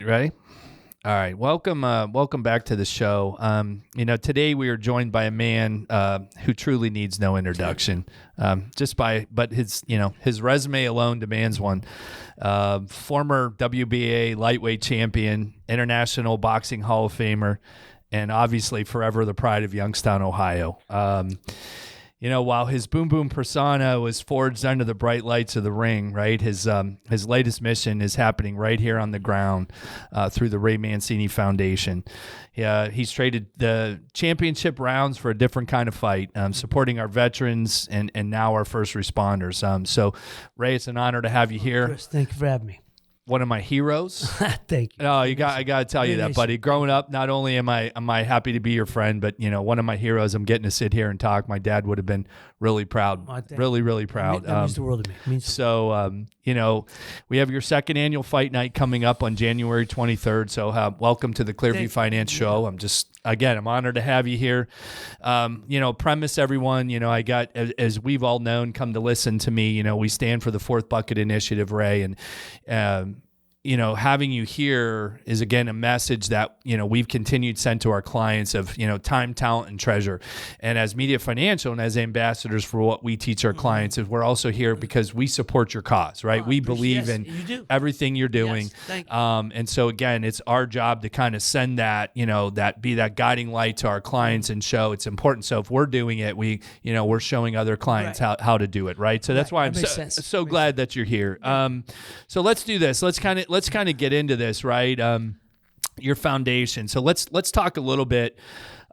ready? All right. Welcome back to the show. Today we are joined by a man who truly needs no introduction. But his resume alone demands one. Former WBA lightweight champion, International Boxing Hall of Famer, and obviously forever the pride of Youngstown, Ohio. While his boom boom persona was forged under the bright lights of the ring, right? His latest mission is happening right here on the ground through the Ray Mancini Foundation. He's traded the championship rounds for a different kind of fight, supporting our veterans and now our first responders. So, Ray, it's an honor to have you here. Chris, thank you for having me. One of my heroes. Thank you. No, I got to tell you that, buddy. Growing up, not only am I happy to be your friend, but one of my heroes. I'm getting to sit here and talk. My dad would have been really proud, really proud. That means the world to me. So, we have your second annual fight night coming up on January 23rd. So, welcome to the Clearview Finance Show. I'm honored to have you here. Premise everyone. I got, as we've all known, come to listen to me. We stand for the Fourth Bucket Initiative, Ray, and having you here is, again, a message that, we've continued sent to our clients of, time, talent, and treasure. And as Mediate Financial and as ambassadors for what we teach our clients, is we're also here because we support your cause, right? We believe in everything you're doing. Yes, thank you. And so, again, it's our job to kind of send that, be that guiding light to our clients and show it's important. So if we're doing it, we're showing other clients how to do it, right? So that's why I'm so glad that you're here. So let's do this. Let's kind of get into this, right? Your foundation. So let's talk a little bit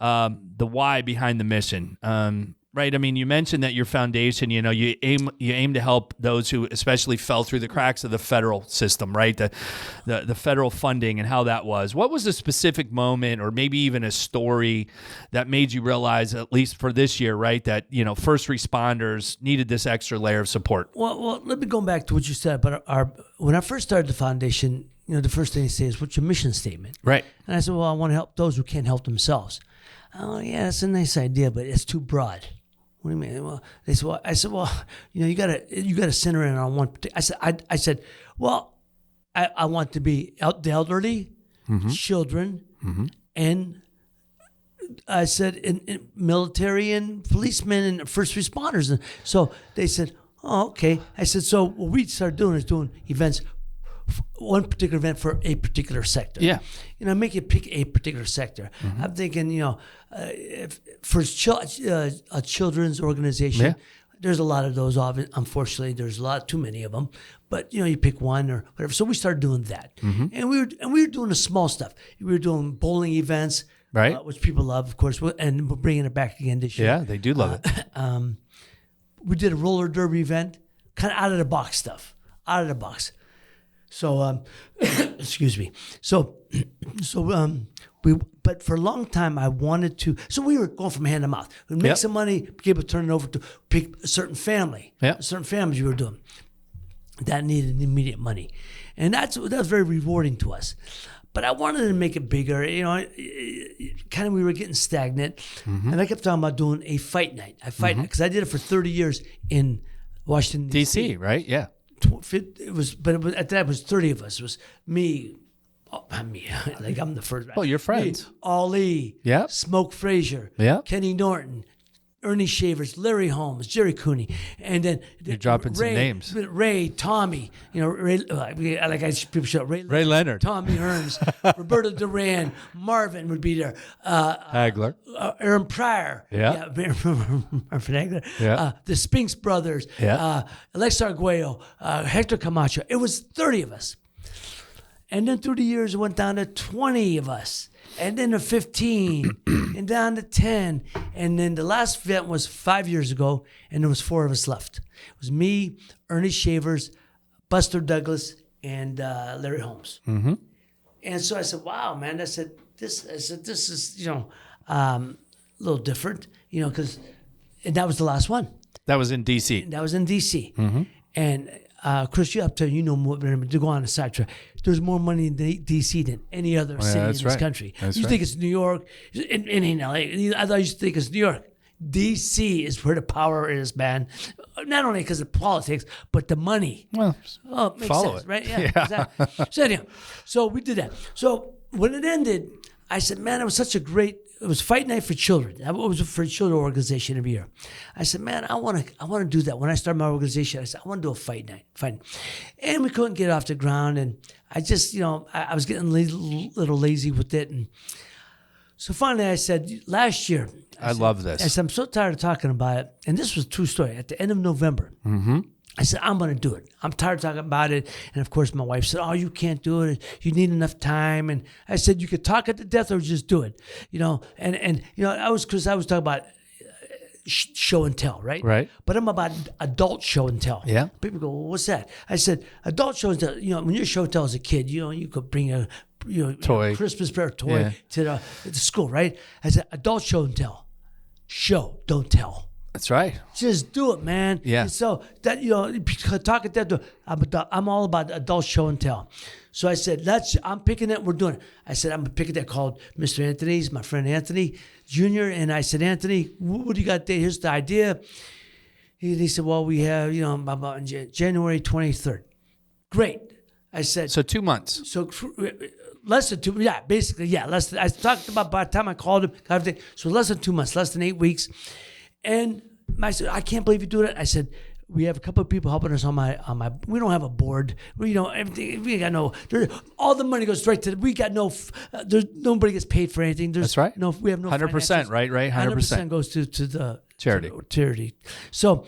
the why behind the mission. Right. I mean, you mentioned that your foundation, you aim to help those who especially fell through the cracks of the federal system, right? The federal funding and how that was. What was a specific moment or maybe even a story that made you realize, at least for this year, right, that, first responders needed this extra layer of support? Well, let me go back to what you said. But when I first started the foundation, the first thing they say is, what's your mission statement? Right. And I said, well, I want to help those who can't help themselves. Oh, yeah, that's a nice idea, but it's too broad. What do you mean? Well, they said, well, I said, well, you gotta center in on one. I said, well, I want to be the elderly, children, and I said, in military and policemen and first responders. And so they said, oh, okay. I said, so what we started doing is doing events, one particular event for a particular sector. Yeah. Make you pick a particular sector. I'm thinking, for a children's organization, there's a lot of those. Unfortunately, there's too many of them. But you pick one or whatever. So we started doing that, and we were doing the small stuff. We were doing bowling events, right, which people love, of course, and we're bringing it back again this year. Yeah, they do love it. We did a roller derby event, kind of out of the box stuff, out of the box. So, excuse me. But for a long time, I wanted to. So we were going from hand to mouth. We'd make some money, be able to turn it over to pick a certain family. Yeah. Certain families we were doing that needed immediate money, and that was very rewarding to us. But I wanted to make it bigger. Kind of we were getting stagnant, and I kept talking about doing a fight night. Because I did it for 30 years in Washington D.C. Right? Yeah. It was at that it was 30 of us. It was me, like I'm the first. Oh, your friends. Me, Ali, Smoke Frazier, Kenny Norton, Ernie Shavers, Larry Holmes, Jerry Cooney, and then you're dropping some names. Ray, Tommy, Ray, people show Ray Leonard, Tommy Hearns, Roberto Duran, Marvin would be there. Hagler, Aaron Pryor, Marvin Hagler, the Spinks brothers, Alex Arguello, Hector Camacho. It was 30 of us, and then through the years it went down to 20 of us. And then to 15, and down to 10. And then the last event was 5 years ago, and there was 4 of us left. It was me, Ernie Shavers, Buster Douglas, and Larry Holmes. And so I said, wow, man. I said, this is, a little different, because that was the last one. That was in D.C. That was in D.C. And Chris, you have to, more to go on a sidetrack. There's more money in D.C. than any other city in this country. That's you think it's New York, in LA. I thought you used to think it's New York. D.C. is where the power is, man. Not only because of politics, but the money. Well, makes follow sense, it. right? Yeah. Exactly. So anyhow, so we did that. So when it ended, I said, man, it was such a great. It was Fight Night for Children. It was for a children organization every year. I said, man, I want to do that. When I started my organization, I said, I want to do a fight night. And we couldn't get off the ground. And I just, I was getting a little lazy with it. And so finally I said, last year. I love this. I said, I'm so tired of talking about it. And this was a true story. At the end of November, I said, I'm going to do it. I'm tired of talking about it. And of course, my wife said, oh, you can't do it. You need enough time. And I said, you could talk it to death or just do it. Because I was talking about show and tell, right? Right. But I'm about adult show and tell. Yeah. People go, well, what's that? I said, adult show and tell. When you're show and tell as a kid, you could bring a toy, Christmas present toy to the school, right? I said, adult show and tell. Show, don't tell. That's right. Just do it, man. Yeah. So that talk at that. I'm all about adult show and tell. So I said, I'm picking that. We're doing it. I said, I'm picking that called Mr. Anthony's, my friend Anthony Jr. And I said, Anthony, what do you got there? Here's the idea. He said, well, we have about January 23rd. Great. I said, so 2 months. So less than 2. Yeah, basically, yeah. Less than. I talked about by the time I called him. Everything. So less than 2 months. Less than 8 weeks. And I said, I can't believe you do it. I said, we have a couple of people helping us on my. We don't have a board. Everything. We got no. All the money goes straight to. We got no. There's nobody gets paid for anything. That's right. No, we have no. 100%. Right. 100% goes to the charity. So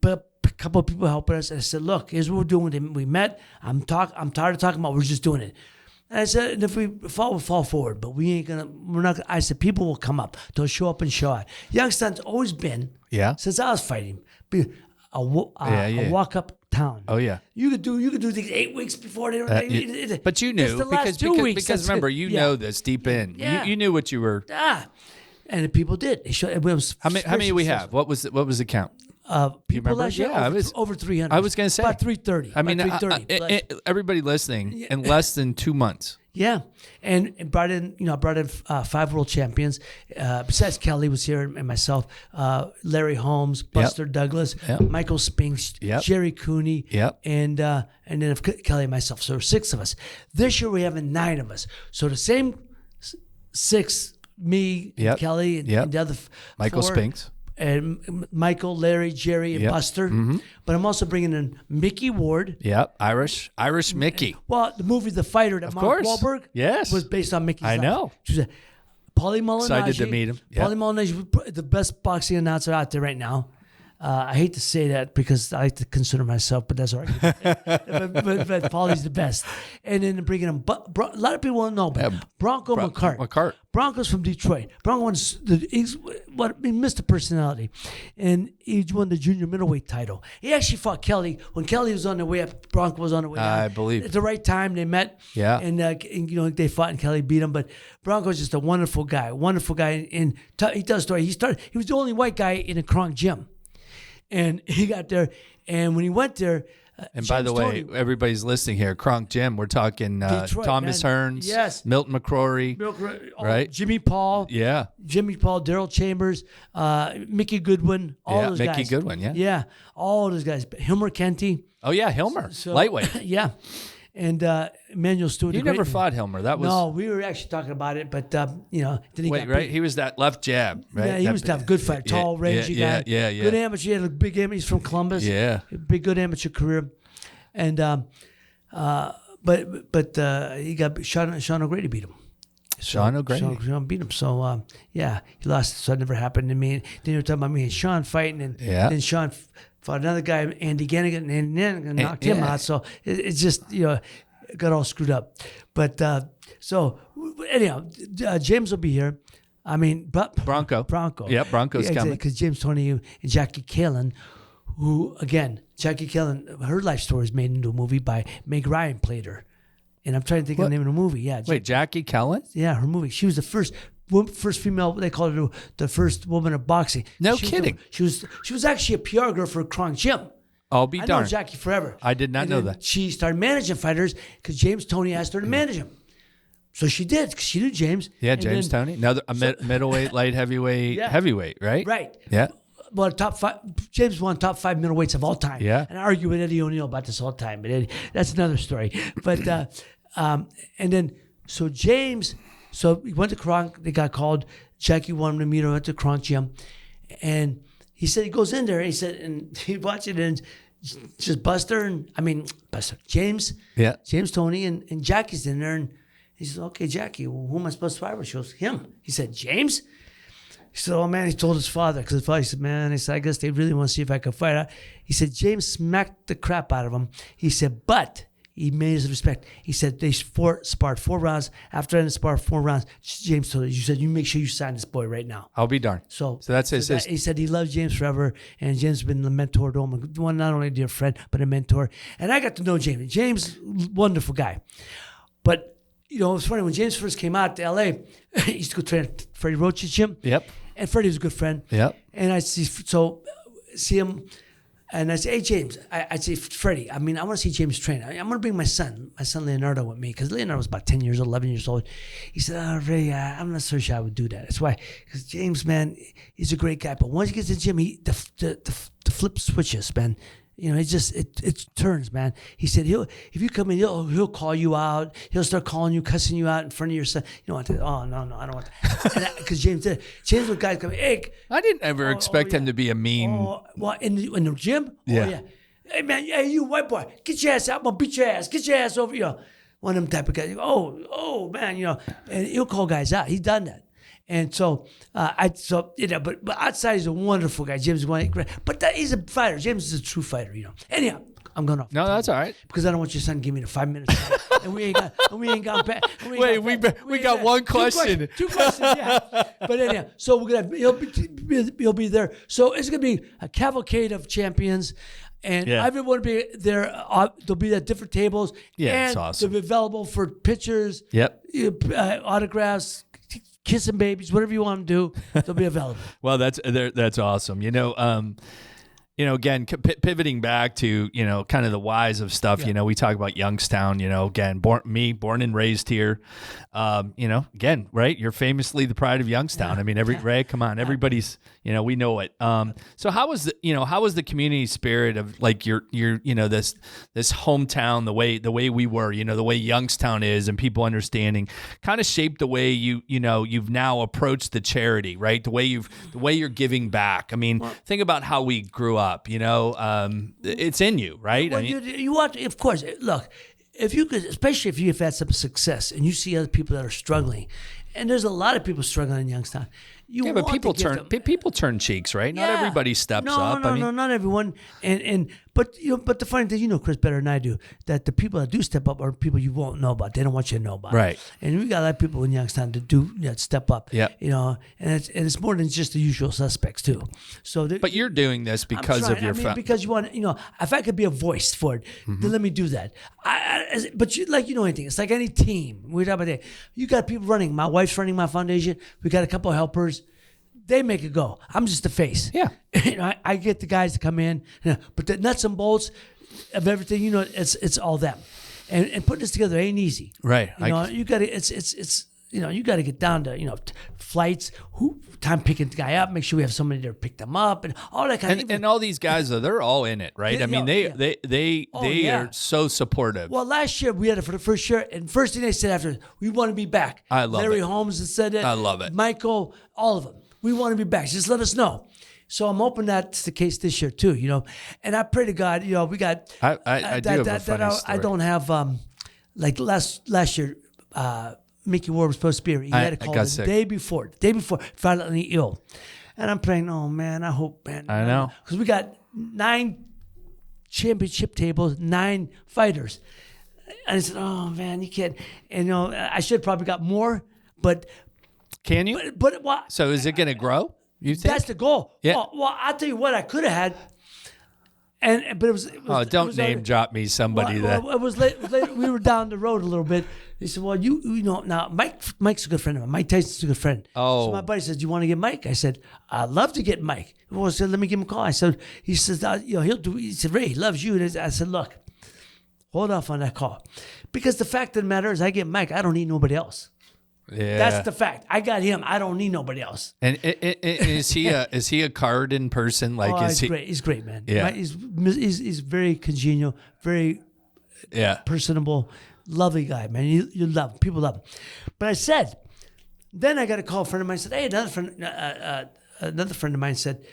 but a couple of people helping us. And I said, look, here's what we're doing. We met. I'm tired of talking about. We're just doing it. And I said, and if we fall, we'll fall forward. But we're not. I said, people will come up. They'll show up and show out. Youngstown's always been. Yeah. Since I was fighting. A walk up town. Oh yeah. You could do these 8 weeks before they. But you knew because remember you know this deep in. Yeah. You knew what you were. And the people did. It was how many we have? What was the count? People last year, over 300. I was going to say about 330. I mean, everybody listening in less than 2 months. Yeah, and brought in 5 world champions. Besides Kelly was here and myself, Larry Holmes, Buster Douglas, Michael Spinks, Jerry Cooney, and then Kelly and myself. So 6 of us. This year we're having 9 of us. So the same 6, me, Kelly, and the other Michael 4. Spinks. And Michael, Larry, Jerry, and Buster. Mm-hmm. But I'm also bringing in Mickey Ward. Yep, Irish Mickey. Well, the movie The Fighter that Mark Wahlberg was based on Mickey's life. I know. She was Paulie Malignaggi. Excited to meet him. Yep. Paulie Malignaggi, the best boxing announcer out there right now. I hate to say that because I like to consider myself, but that's all right. but Paulie's the best. And then bringing him, a lot of people don't know, but Bronco McCart. Bronco's from Detroit. Bronco wins Mr. Personality. And he won the junior middleweight title. He actually fought Kelly. When Kelly was on the way up, Bronco was on the way down. I believe. At the right time, they met. Yeah. And they fought and Kelly beat him. But Bronco's just a wonderful guy. And he tells a story. He was the only white guy in a Kronk gym. And he got there, and when he went there, and by the way, everybody's listening here. Kronk Gym, we're talking Detroit, Thomas Hearns, Milton McCrory, right? Jimmy Paul, Daryl Chambers, Mickey Goodwin, all those guys. Mickey Goodwin, all those guys. Hilmer Kenty. Oh yeah, Hilmer, lightweight. Yeah. And Emmanuel Stewart. You never fought Hilmer. That was no. We were actually talking about it, but then he got right. He was that left jab, right? Yeah, he was tough. Good fighter, tall, rangy guy. Yeah. Good amateur. He had a big amateur. He's from Columbus. Yeah, good amateur career, and but he got Sean O'Grady beat him. Sean O'Grady. Sean beat him. So he lost. So that never happened to me. Then you were talking about me and Sean fighting, and then Sean fought another guy, Andy Gannigan, and then knocked him out. So it's just got all screwed up. But so anyhow, James will be here. I mean, Bronco. Yep, Bronco's coming. Because James Tony and Jackie Kalin, who again, Jackie Kalin, her life story is made into a movie by Meg Ryan played her. And I'm trying to think of the name of the movie. Yeah. Wait, Jackie Kalin? Yeah, her movie. She was the first female. They called her the first woman of boxing. No kidding. She was actually a PR girl for Kronk Gym. I'll be darned. I know Jackie forever. I did not know that. She started managing fighters because James Tony asked her to manage him. So she did, because she knew James. Yeah, James Toney. Another middleweight, light heavyweight, heavyweight, right? Right. Yeah. Well, James won top 5 middleweights of all time. Yeah. And I argue with Eddie O'Neill about this all the time, but that's another story. But and then so James, so he went to Kronk. They got called. Jackie wanted him to meet her at the Kronk gym, and he said he goes in there. And he said, and he watched it, and just James, James Toney, and Jackie's in there, and he said, "Okay, Jackie, well, who am I supposed to fight with?" She goes, "Him." He said, "James." He said, "Oh man," he told his father, because his father said, "Man," he said, "I guess they really want to see if I can fight." He said, James smacked the crap out of him. He said, but he made his respect. He said they sparred 4 rounds. After ending spar 4 rounds, James told him, "You said you make sure you sign this boy right now." I'll be darned. So that's his. He said he loves James forever, and James has been a mentor to him. One, not only a dear friend, but a mentor. And I got to know James. James, wonderful guy. But it was funny when James first came out to LA. He used to go train at Freddie Roach's gym. Yep. And Freddie was a good friend. Yep. And I see him, and I say, "Hey, James," I'd say, "Freddie, I want to see James train. I'm going to bring my son Leonardo with me," because Leonardo was about 10 years old, 11 years old. He said, "Oh, Ray, I'm not so sure I would do that." That's why, because James, man, he's a great guy. But once he gets to the gym, the flip switches, man. It turns, man. He said if you come in, he'll call you out. He'll start calling you, cussing you out in front of your son. You don't want that. Oh no, I don't want that. Because James did. James was guys coming. Hey, I didn't ever expect him to be a mean. Well, in the gym. Yeah. Oh, yeah. Hey man, hey you white boy, get your ass out. I'm gonna beat your ass. Get your ass over here. One of them type of guys. Oh man, and he'll call guys out. He's done that. And so, but outside he's a wonderful guy. James is great, but he's a fighter. James is a true fighter, Anyhow, I'm going off. No, that's all right. Because I don't want your son to give me the 5 minutes, and we ain't got back. Wait, we got one question. Two questions, yeah. But anyhow, so we're gonna he'll be there. So it's gonna be a cavalcade of champions. And everyone will be there. They'll be at different tables. Yeah, and it's awesome. They'll be available for pictures. Yep. Autographs. Kissing babies, whatever you want to do, they'll be available. Well, that's awesome. Again, pivoting back to, kind of the whys of stuff, we talk about Youngstown, again, born and raised here, again, right. You're famously the pride of Youngstown. Ray, come on, everybody's, we know it. So how was the community spirit of like your, this hometown, the way we were, the way Youngstown is, and people understanding kind of shaped the way you've now approached the charity, right? The way you're giving back. Think about how we grew up. It's in you, right? Well, you want, of course. Look, if you could, especially if you've had some success and you see other people that are struggling, and there's a lot of people struggling in Youngstown. But people turn cheeks, right? Not everybody steps up. No, not everyone. But the funny thing, Chris, better than I do, that the people that do step up are people you won't know about. They don't want you to know about. Right. And we got a lot of people in Youngstown to do step up. Yeah. And it's more than just the usual suspects too. So. But you're doing this because of your. Because you want, if I could be a voice for it, then let me do that. But anything, it's like any team. We talk about that. You got people running. My wife's running my foundation. We got a couple of helpers. They make it go. I'm just the face. Yeah. I get the guys to come in, but the nuts and bolts of everything, it's all them. And putting this together ain't easy. Right. You got to you got to get down to flights, time picking the guy up, make sure we have somebody there to pick them up, and all that kind of. And all these guys, they're all in it, right? They are so supportive. Well, last year we had it for the first year, and first thing they said after, we want to be back. I love Larry it. Holmes has said it. I love it. Michael, all of them. We want to be back. Just let us know. So I'm hoping that's the case this year too, And I pray to God, we got. I do have a funny story. I don't have like last year. Mickey Ward was supposed to be here. He had a call the day before, violently ill, and I'm praying. Oh man, I hope, man. I know, because we got 9 championship tables, 9 fighters, and I said, oh man, you can't. And I should probably got more, but. Can you? But what? So is it going to grow? You think? That's the goal. Yeah. Well, I'll tell you what I could have had, but it was. Don't name drop me somebody that. Well, it was late. We were down the road a little bit. He said, "Well, now Mike's a good friend of mine. Mike Tyson's a good friend." Oh. So my buddy said, "Do you want to get Mike?" I said, "I'd love to get Mike." Well, I said, "Let me give him a call." I said, "He says, he'll do." He said, "Ray, he loves you." And I said, "Look, hold off on that call. Because the fact of the matter is I get Mike. I don't need nobody else. Yeah. That's the fact. I got him. I don't need nobody else. And is he a card in person? Like, he's great. He's great, man. Yeah. He's very congenial, very personable, lovely guy, man. You love him. People love him. But I said, then I got a call. A friend of mine said, hey, another friend of mine said,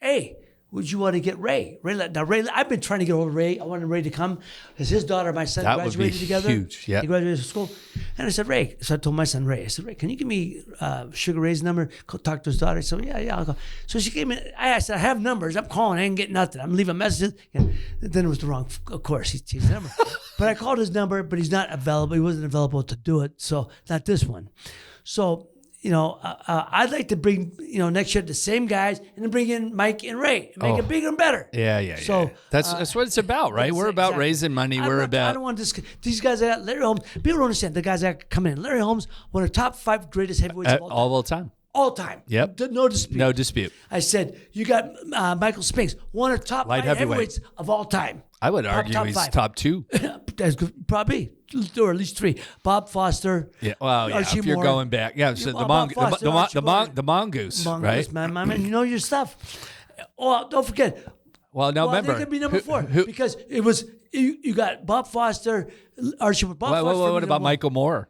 hey, would you want to get Ray? Ray, I've been trying to get over Ray. I wanted Ray to come because his daughter and my son graduated together. Huge. Yeah. They graduated from school. And I said, Ray. So I told my son, Ray, I said, Ray, can you give me Sugar Ray's number? Go talk to his daughter. I said, yeah, I'll go. So she gave me, I said, I have numbers. I'm calling. I ain't getting nothing. I'm leaving messages. And then it was the wrong, of course, he changed the number. But I called his number, but he's not available. He wasn't available to do it. So not this one. So, I'd like to bring, next year the same guys and then bring in Mike and Ray and make it bigger and better. Yeah. So that's what it's about, right? We're about raising money. I don't want these guys. I got Larry Holmes. People don't understand the guys that come in. Larry Holmes, one of the top 5 greatest heavyweights of all time. All time. Yep. No dispute. No dispute. I said you got Michael Spinks, one of the top 5 heavyweights of all time. I would argue he's top 2. That's good. Probably, or at least 3. Bob Foster. Yeah. Well, Archie if you're Moore. Going back, so the mongoose, right? Man, you know your stuff. Oh, don't forget. Well, no, remember. They could be number 4 because it was you got Bob Foster, Archie Moore. What about Michael Moore?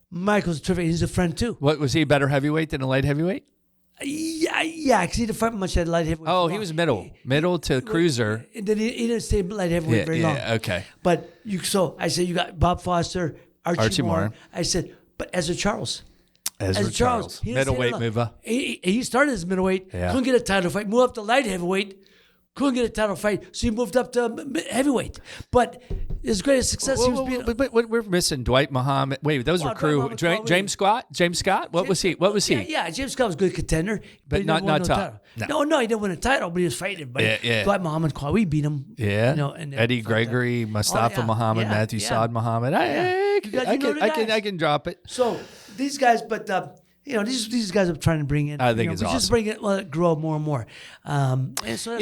Michael's terrific. He's a friend too. What was he a better heavyweight than a light heavyweight? Yeah, because he didn't fight much at light heavyweight. Oh, he was middle to cruiser. And then he didn't stay light heavyweight very long. Okay. But I said you got Bob Foster, Archie Moore. I said, but Ezra Charles. Ezra Charles. Middleweight mover. He started as middleweight, couldn't get a title fight, moved up to light heavyweight, couldn't get a title fight, so he moved up to heavyweight. But his greatest success, but we're missing Dwight Muhammad. Wait, those were crew. James Scott. What was he? Yeah, James Scott was a good contender, but not top. No, he didn't win a title, but he was fighting. But Dwight Muhammad, we beat him. Yeah, Eddie Gregory, Mustafa Muhammad, Matthew Saad Muhammad. I can drop it. So these guys, but. These guys are trying to bring in. I think it's awesome. Just bring it, let it grow more and more. And so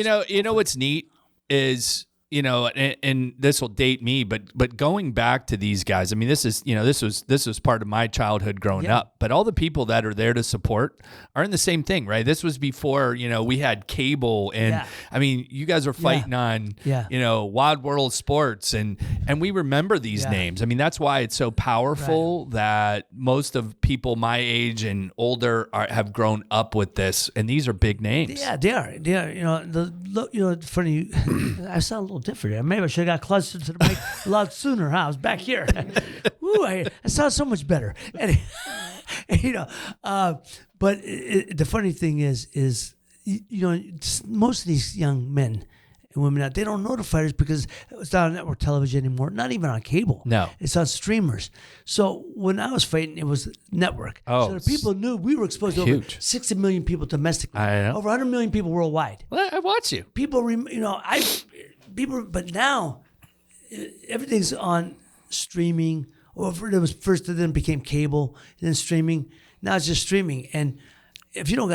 what's neat is and this will date me, but going back to these guys, I mean, this was part of my childhood growing up. But all the people that are there to support are in the same thing, right? This was before we had cable, and I mean, you guys are fighting on Wild World Sports, and we remember these names. I mean, that's why it's so powerful that most of people my age and older have grown up with this, and these are big names. Yeah, they are. It's funny. I sound a little different. Maybe I should have got closer to the mic a lot sooner. Huh? I was back here. Ooh, I sound so much better. And, but the funny thing is most of these young men and women out, they don't know the fighters because it's not on network television anymore. Not even on cable. No, it's on streamers. So when I was fighting, it was network. Oh, so the people knew we were exposed to over 60 million people domestically. I know. Over 100 million people worldwide. Well, I watch you. People, but now everything's on streaming. Or it was first, then became cable, and then streaming. Now it's just streaming, and if you don't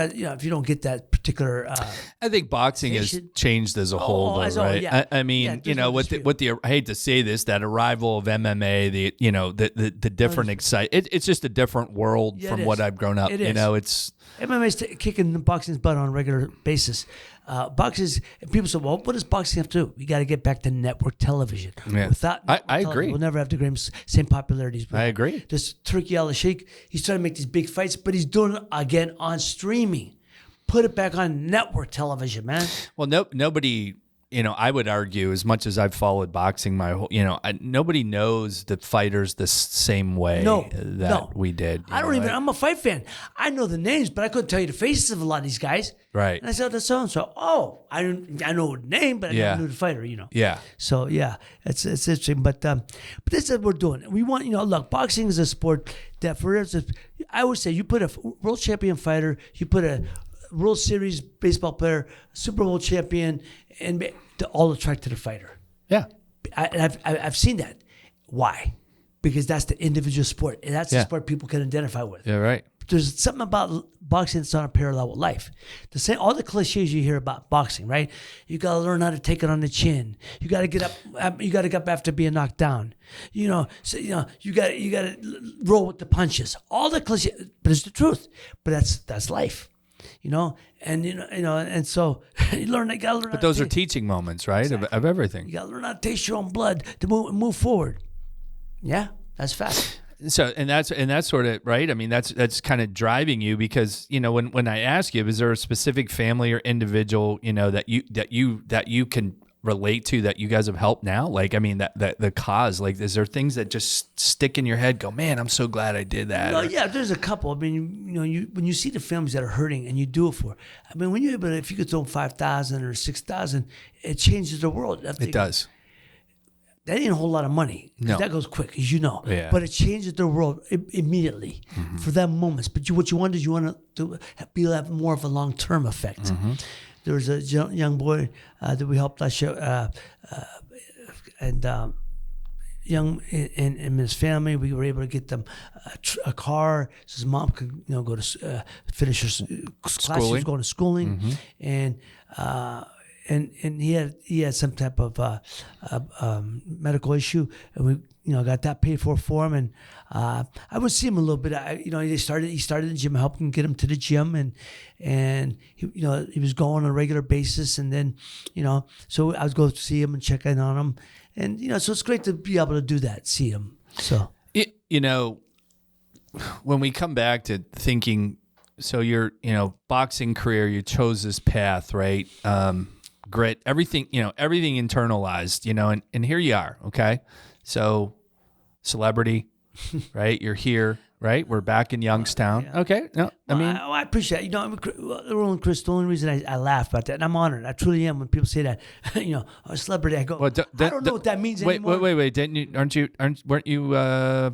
get that particular, I think boxing has changed as a whole, though, right? Yeah. I mean, I hate to say this, that arrival of MMA, the different it's just a different world from what I've grown up. It's MMA's kicking boxing's butt on a regular basis. Boxing, people say, well, what does boxing have to do? We got to get back to network television. Yeah. Without I agree. We'll never have the same popularity. I agree. This Turkey Al-Sheikh, he's trying to make these big fights, but he's doing it again on streaming. Put it back on network television, man. Well, nobody... I would argue, as much as I've followed boxing my whole, nobody knows the fighters the same way that we did. I'm a fight fan. I know the names, but I couldn't tell you the faces of a lot of these guys. Right. And I said, that's so-and-so. Oh, I know the name, but I never knew the fighter, Yeah. So, it's interesting. But this is what we're doing. We want, look, boxing is a sport that for instance, I would say you put a world champion fighter, you put a World Series baseball player, Super Bowl champion, and to all attract to the fighter. Yeah, I've seen that. Why? Because that's the individual sport, and that's the sport people can identify with. Yeah, right. there's something about boxing that's on a parallel with life. All the cliches you hear about boxing, right? You got to learn how to take it on the chin. You got to get up. You got to get up after being knocked down. You got to roll with the punches. All the cliches, but it's the truth. But that's life. And so you learn. You got to learn. But those are teaching moments, right? Exactly. Of everything. You got to learn how to taste your own blood to move forward. Yeah, that's fact. So and that's sort of right. I mean, that's kind of driving you because when I ask you, is there a specific family or individual that you can relate to that you guys have helped now? Like, I mean, that the cause. Like, is there things that just stick in your head? Go, man, I'm so glad I did that. Yeah, there's a couple. I mean, when you see the families that are hurting and you do it for. I mean, if you could throw 5,000 or 6,000, it changes the world. It does. That ain't a whole lot of money. No. That goes quick, as you know. Yeah. But it changes the world immediately for that moments. But what you want is to have more of a long-term effect. Mm-hmm. There was a young boy that we helped last year, and in his family, we were able to get them a car so his mom could go to finish her class. She was going to schooling, and he had some type of medical issue, and we got that paid for him. And I would see him a little bit. He started the gym, helped him get him to the gym, and he was going on a regular basis. And then so I would go see him and check in on him, and so it's great to be able to do that, see him. So when we come back to thinking, so your boxing career, you chose this path, right? Grit, everything, everything internalized, and here you are. Okay. So celebrity, right? You're here, right? We're back in Youngstown. Yeah. Okay. No, I appreciate it. Rolling Chris, the only reason I laugh about that, and I'm honored, I truly am when people say that, a celebrity, I go, I don't know what that means anymore. Wait. Weren't you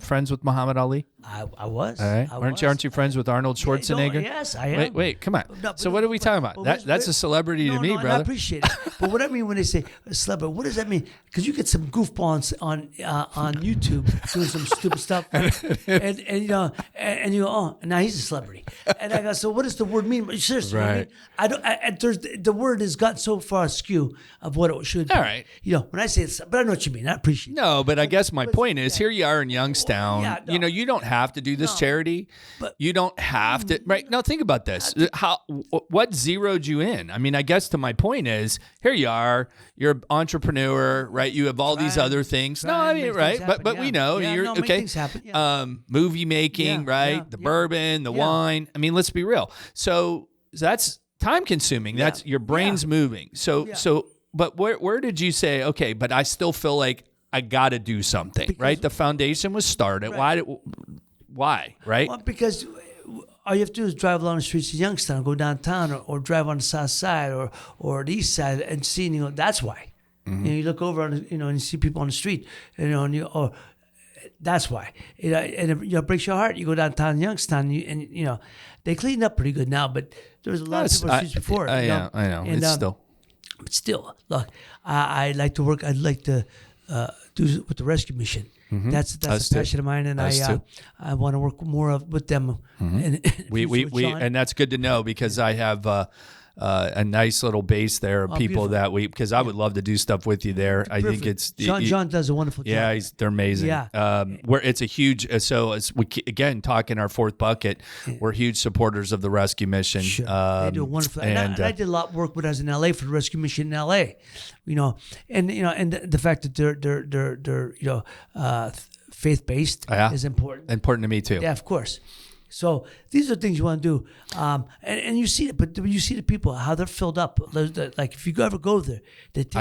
friends with Muhammad Ali? I was. All right. Aren't you friends with Arnold Schwarzenegger? Yes, I am. Wait, come on. No, so what are we talking about? That's a celebrity to me, brother. I appreciate it. But what I mean when they say a celebrity, what does that mean? Because you get some goofballs on YouTube doing some stupid stuff, and you go, oh, now he's a celebrity. And I go, so what does the word mean? Seriously, right. The word has gotten so far askew of what it should be. All right. When I say it's, but I know what you mean. I appreciate it. No, but I guess my point is, here you are in Youngstown. You don't have to do this charity. But you don't have to. Right. Now, think about this. What zeroed you in? I mean, I guess to my point is, here you are. You're an entrepreneur, right? You have all these other things. No, I mean, right. But we know you're okay. Things happen. Movie making, right? The bourbon, the wine. I mean, let's be real. So that's time consuming. That's your brain's moving. So, but where did you say, okay, but I still feel like I got to do something, right? The foundation was started. Right. Why, right? Well, because all you have to do is drive along the streets of Youngstown, go downtown, or drive on the south side or the east side and see, that's why. Mm-hmm. You look over on, and you see people on the street, that's why. And it breaks your heart. You go downtown Youngstown, and they cleaned up pretty good now, but there was a lot of people on the streets before. I know. And, it's still. But still, look, I like to work. I'd like to do with the rescue mission. Mm-hmm. That's a passion of mine, and I want to work more with them. Mm-hmm. And that's good to know because I have a nice little base there of people beautiful. Because I would love to do stuff with you there. I think it's John does a wonderful job. Yeah, they're amazing. Yeah, where it's a huge. So as we again talking our fourth bucket, we're huge supporters of the rescue mission. Sure. They do a wonderful. And I did a lot of work when I was in LA for the rescue mission in LA. And the fact that they're faith based is important. Important to me too. Yeah, of course. So these are things you want to do, and you see it. But you see the people how they're filled up. Like if you ever go there,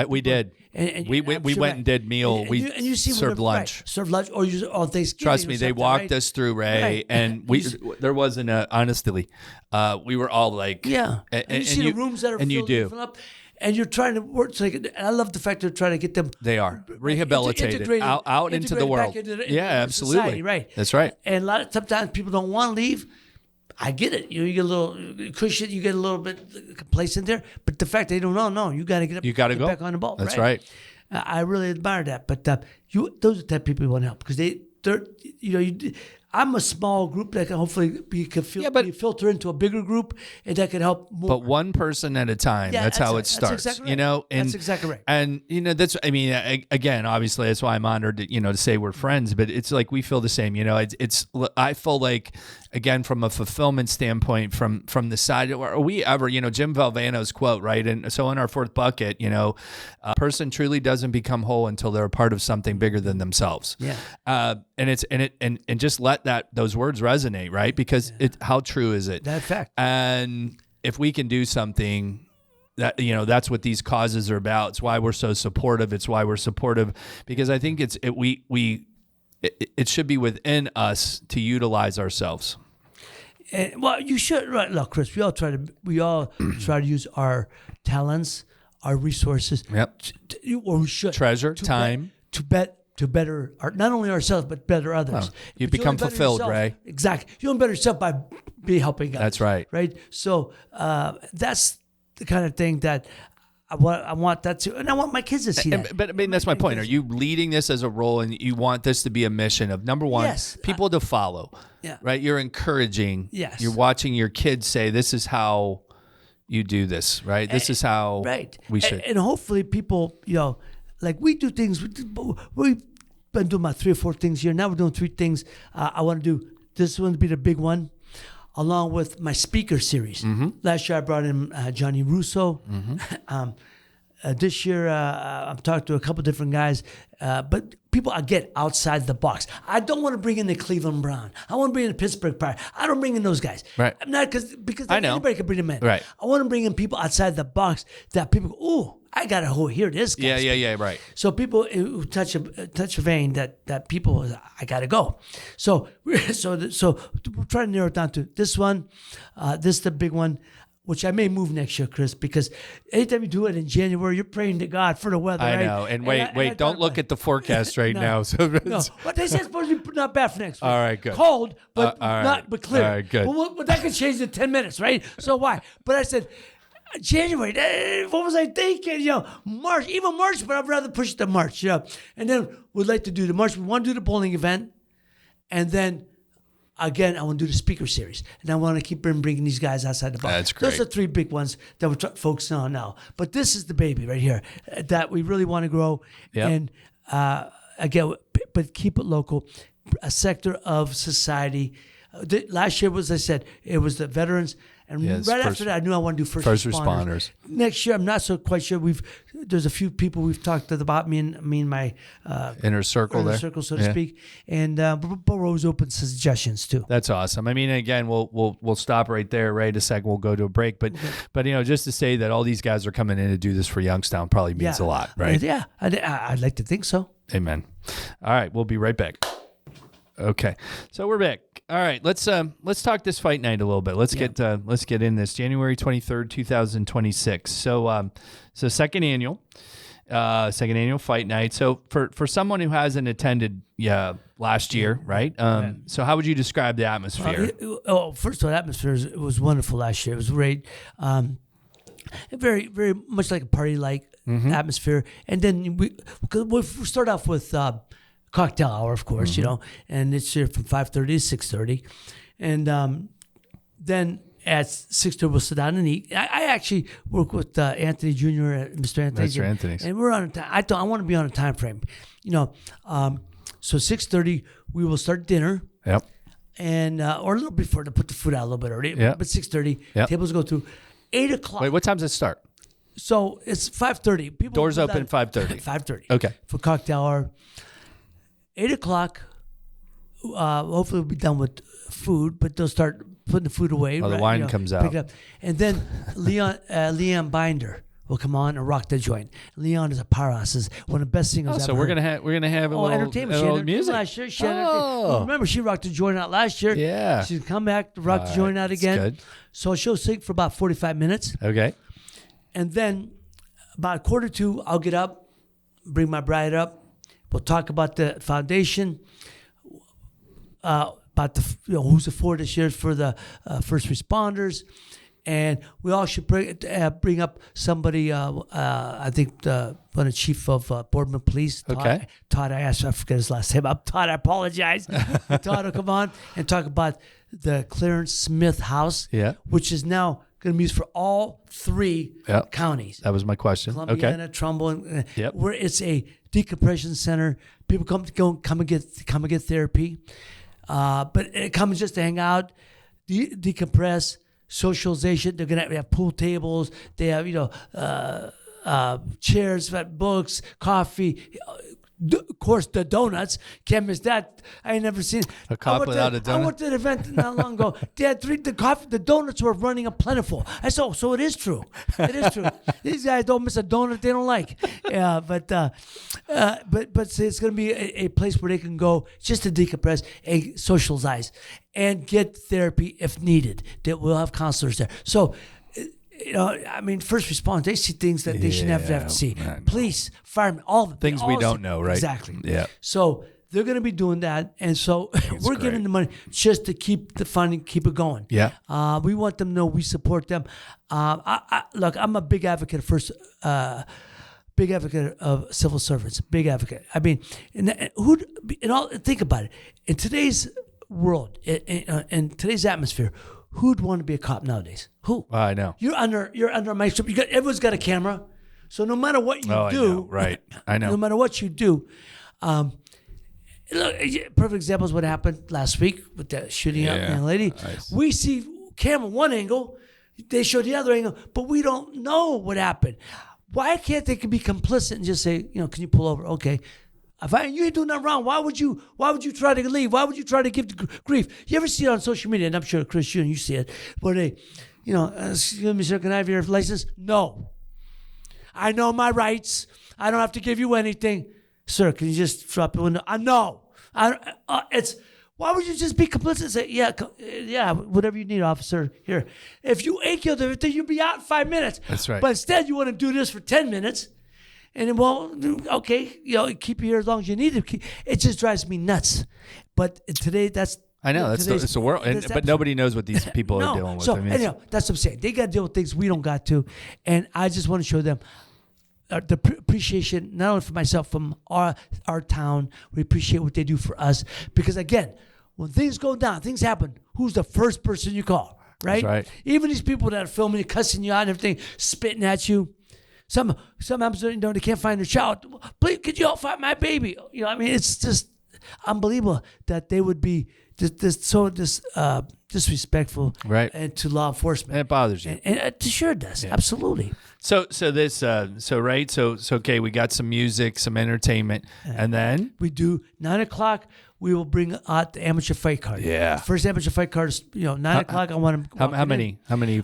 we did. And we went and did meal. We served lunch. Right, served lunch or on Thanksgiving. Trust me, they walked us through, Ray, and there wasn't honestly, we were all like, yeah. And you see the rooms that are filled up. And you're trying to work. And I love the fact they're trying to get them. They are rehabilitated out into the world. Absolutely. Society, right. That's right. And sometimes people don't want to leave. I get it. You get a little cushion. You get a little bit complacent there. But the fact they don't know, no, you got to get up. You got to go back on the ball. That's right. I really admire that. But those are the type of people you want to help because they're. I'm a small group that can hopefully be filter into a bigger group, and that can help more. But one person at a time. Yeah, that's how it starts. That's exactly right. And, that's exactly right. And that's. I mean, again, obviously, that's why I'm honored to say we're friends. But it's like we feel the same. It's. I feel like, again, from a fulfillment standpoint, from the side, are we ever? Jim Valvano's quote, right? And so in our fourth bucket, a person truly doesn't become whole until they're a part of something bigger than themselves. Yeah. And just let those words resonate, right? Because how true is it? That fact. And if we can do something that, that's what these causes are about. It's why we're so supportive. It's why we're supportive, because I think it should be within us to utilize ourselves. Well, you should. Right, look, Chris, we all try to use our talents, our resources. Yep. Or we should. Treasure, time. To better not only ourselves, but better others. You become fulfilled, yourself, Ray. Exactly. You don't better yourself by helping others. That's right. Right? So that's the kind of thing that I want that to, and I want my kids to see that. But I mean, that's my point. Are you leading this as a role, and you want this to be a mission of, number one, people to follow? Yeah. Right? You're encouraging. Yes. You're watching your kids say, this is how you do this, right? This is how we should. And hopefully people, like we do things, we've been doing about 3 or 4 things here. Now we're doing 3 things. I want to do this one to be the big one, along with my speaker series. Mm-hmm. Last year I brought in Johnny Russo. Mm-hmm. This year I'm talking to a couple different guys, but people outside the box. I don't want to bring in the Cleveland Brown. I want to bring in the Pittsburgh Pirate. I don't bring in those guys. Right. I'm not because anybody can bring them in. Right. I want to bring in people outside the box that people go, ooh, I gotta hear this guy. Yeah, right. So people who touch a vein that people, I gotta go. So we're trying to narrow it down to this one. This is the big one, which I may move next year, Chris, because anytime you do it in January, you're praying to God for the weather. I know. And wait, don't look at the forecast right now. So no, but they say it's supposed to be not bad for next week. All right, good. Cold, but but clear. All right, good. But that could change in 10 minutes, right? So why? But I said, January, what was I thinking? March, but I'd rather push it to March, And then we'd like to do the March. We want to do the bowling event. And then, again, I want to do the speaker series. And I want to keep bringing these guys outside the box. That's great. Those are 3 big ones that we're focusing on now. But this is the baby right here that we really want to grow. Yep. And, again, but keep it local. A sector of society. Last year, as I said, it was the veterans. And after that, I knew I wanted to do first responders. Next year, I'm not so quite sure. There's a few people we've talked about, me and my inner circle, so to speak. And but we're always open to suggestions too. That's awesome. I mean, again, we'll stop right there. Right, a second, we'll go to a break. But just to say that all these guys are coming in to do this for Youngstown probably means a lot, right? Yeah, I'd like to think so. Amen. All right, we'll be right back. Okay, so we're back. All right, let's talk this fight night a little bit. Let's get in this January 23rd, 2026. So second annual fight night. So for someone who hasn't attended last year, right? So how would you describe the atmosphere? First of all, the atmosphere was wonderful last year. It was great. Very, very much like a party-like atmosphere. And then we start off with cocktail hour, of course, and it's here from 5:30 to 6:30. And then at 6:30, we'll sit down and eat. I actually work with Anthony Jr. at Mr. Anthony's. Mr. Anthony's. And we're on a time. I want to be on a time frame. So 6:30, we will start dinner. Yep. And or a little before to put the food out a little bit early. Yep. But 6:30, tables go through. 8 o'clock. Wait, what time does it start? So it's 5:30. Doors open 5:30. 5:30. Okay. For cocktail hour. 8 o'clock, hopefully we'll be done with food, but they'll start putting the food away. The wine comes out. Pick it up. And then Leon Binder will come on and rock the joint. Leon is a powerhouse. Is one of the best singers ever. So we're gonna have a little entertainment. A little music. Last year. Remember, she rocked the joint out last year. Yeah. She's come back to rock the joint out again. Good. So she'll sing for about 45 minutes. Okay. And then about 1:45, I'll get up, bring my bride up. We'll talk about the foundation, about who's the for this year for the first responders, And we all should bring up somebody. I think one of the chief of Boardman Police, Todd. I forget his last name. I'm Todd. I apologize. Todd will come on and talk about the Clarence Smith House, which is now going to be used for all 3 counties. That was my question. Columbiana, Trumbull, where it's a decompression center. People come and get therapy, but it comes just to hang out, decompress, socialization. They're gonna have pool tables. They have chairs, books, coffee. Of course, the donuts. Can't miss that. I ain't never seen a cop without a donut. I went to an event not long ago. They had the donuts were running up plentiful. I said, so it is true. It is true. These guys don't miss a donut they don't like. Yeah, but it's going to be a place where they can go just to decompress and socialize and get therapy if needed. We'll have counselors there. So. First responders, they see things that they shouldn't have to see. Police, firemen, all the things we don't know, right? Exactly. Yeah. So they're going to be doing that. And so we're giving the money just to keep the funding, keep it going. Yeah. We want them to know we support them. Look, I'm a big advocate of civil servants, big advocate. I mean, think about it. In today's world, in today's atmosphere, who'd want to be a cop nowadays? Who? I know. You're under a microscope. Everyone's got a camera. So no matter what you do, I know. Right? I know. No matter what you do, look, perfect example is what happened last week with that shooting up young lady. Nice. We see camera one angle, they show the other angle, but we don't know what happened. Why can't they be complicit and just say, can you pull over? Okay. You ain't doing nothing wrong. Why would you try to leave? Why would you try to give grief? You ever see it on social media? And I'm sure, Chris, you see it, where they, excuse me, sir, can I have your license? No. I know my rights. I don't have to give you anything. Sir, can you just drop the window? No. Why would you just be complicit and say, yeah, whatever you need, officer, here. If you ain't killed everything, you'll be out in 5 minutes. That's right. But instead, you want to do this for 10 minutes. And then, keep you here as long as you need to. It just drives me nuts. But today, that's... I know, that's the world. But nobody knows what these people are dealing with. So, that's what I'm saying. They got to deal with things we don't got to. And I just want to show them the appreciation, not only for myself, from our town. We appreciate what they do for us. Because, again, when things go down, things happen, who's the first person you call, right? That's right. Even these people that are filming you, cussing you out and everything, spitting at you. Sometimes they can't find their child. Please, could you help find my baby? It's just unbelievable that they would be disrespectful, right? And to law enforcement, and it bothers you, and it sure does, absolutely. So okay, we got some music, some entertainment, and then we do 9:00. We will bring out the amateur fight card. Yeah. The first amateur fight card is 9:00. I want them. How many?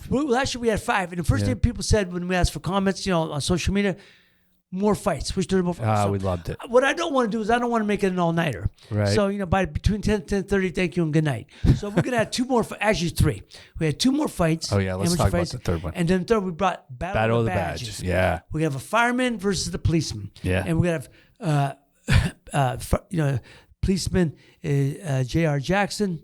Well, actually, we had 5. And the first thing people said when we asked for comments, on social media, more fights. Wish there were more fights. We loved it. What I don't want to do is I don't want to make it an all-nighter. Right. So, by between 10 and 10:30, thank you and good night. So we're going to have 2 more, actually 3. We had 2 more fights. Oh, yeah, let's talk about the third one. And then third, we brought Battle of the Badges. Yeah. We have a fireman versus the policeman. Yeah. And we're going to have, policeman J.R. Jackson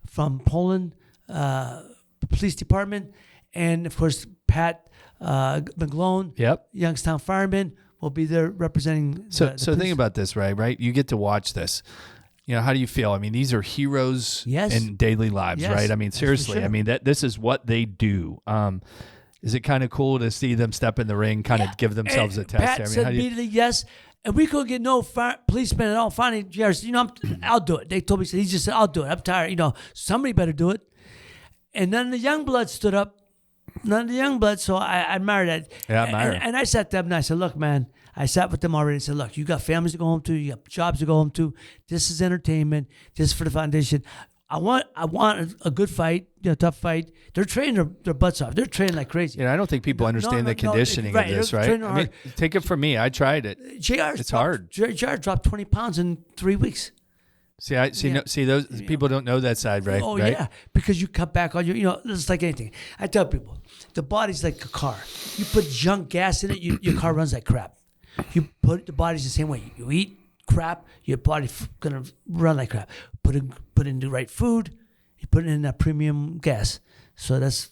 from Poland Police Department, and of course Pat McGlone, Youngstown fireman, will be there representing. So think about this, right? You get to watch this. How do you feel? I mean, these are heroes in daily lives, right? I mean, seriously. Sure. I mean, this is what they do. Is it kind of cool to see them step in the ring, kind of give themselves a test? Pat said immediately yes. And we couldn't get no policeman at all. Finally, I'll do it. They told me, he just said, I'll do it. I'm tired. Somebody better do it. And then the young blood stood up. None of the young blood, so I admire that. Yeah, I admire it. And I sat them and I said, look, man, I sat with them already and said, look, you got families to go home to. You got jobs to go home to. This is entertainment. This is for the foundation. I want a good fight, tough fight. They're training their butts off. They're training like crazy. I don't think people understand the conditioning of this, right? I mean, take it from me. I tried it. It's hard. JR dropped 20 pounds in 3 weeks. See those people don't know that side, right? Oh, right? Yeah, because you cut back on it's like anything. I tell people, the body's like a car. You put junk gas in it, your car runs like crap. You put the body's the same way. You eat crap, your body's gonna run like crap. Put in the right food, you put in that premium gas. So that's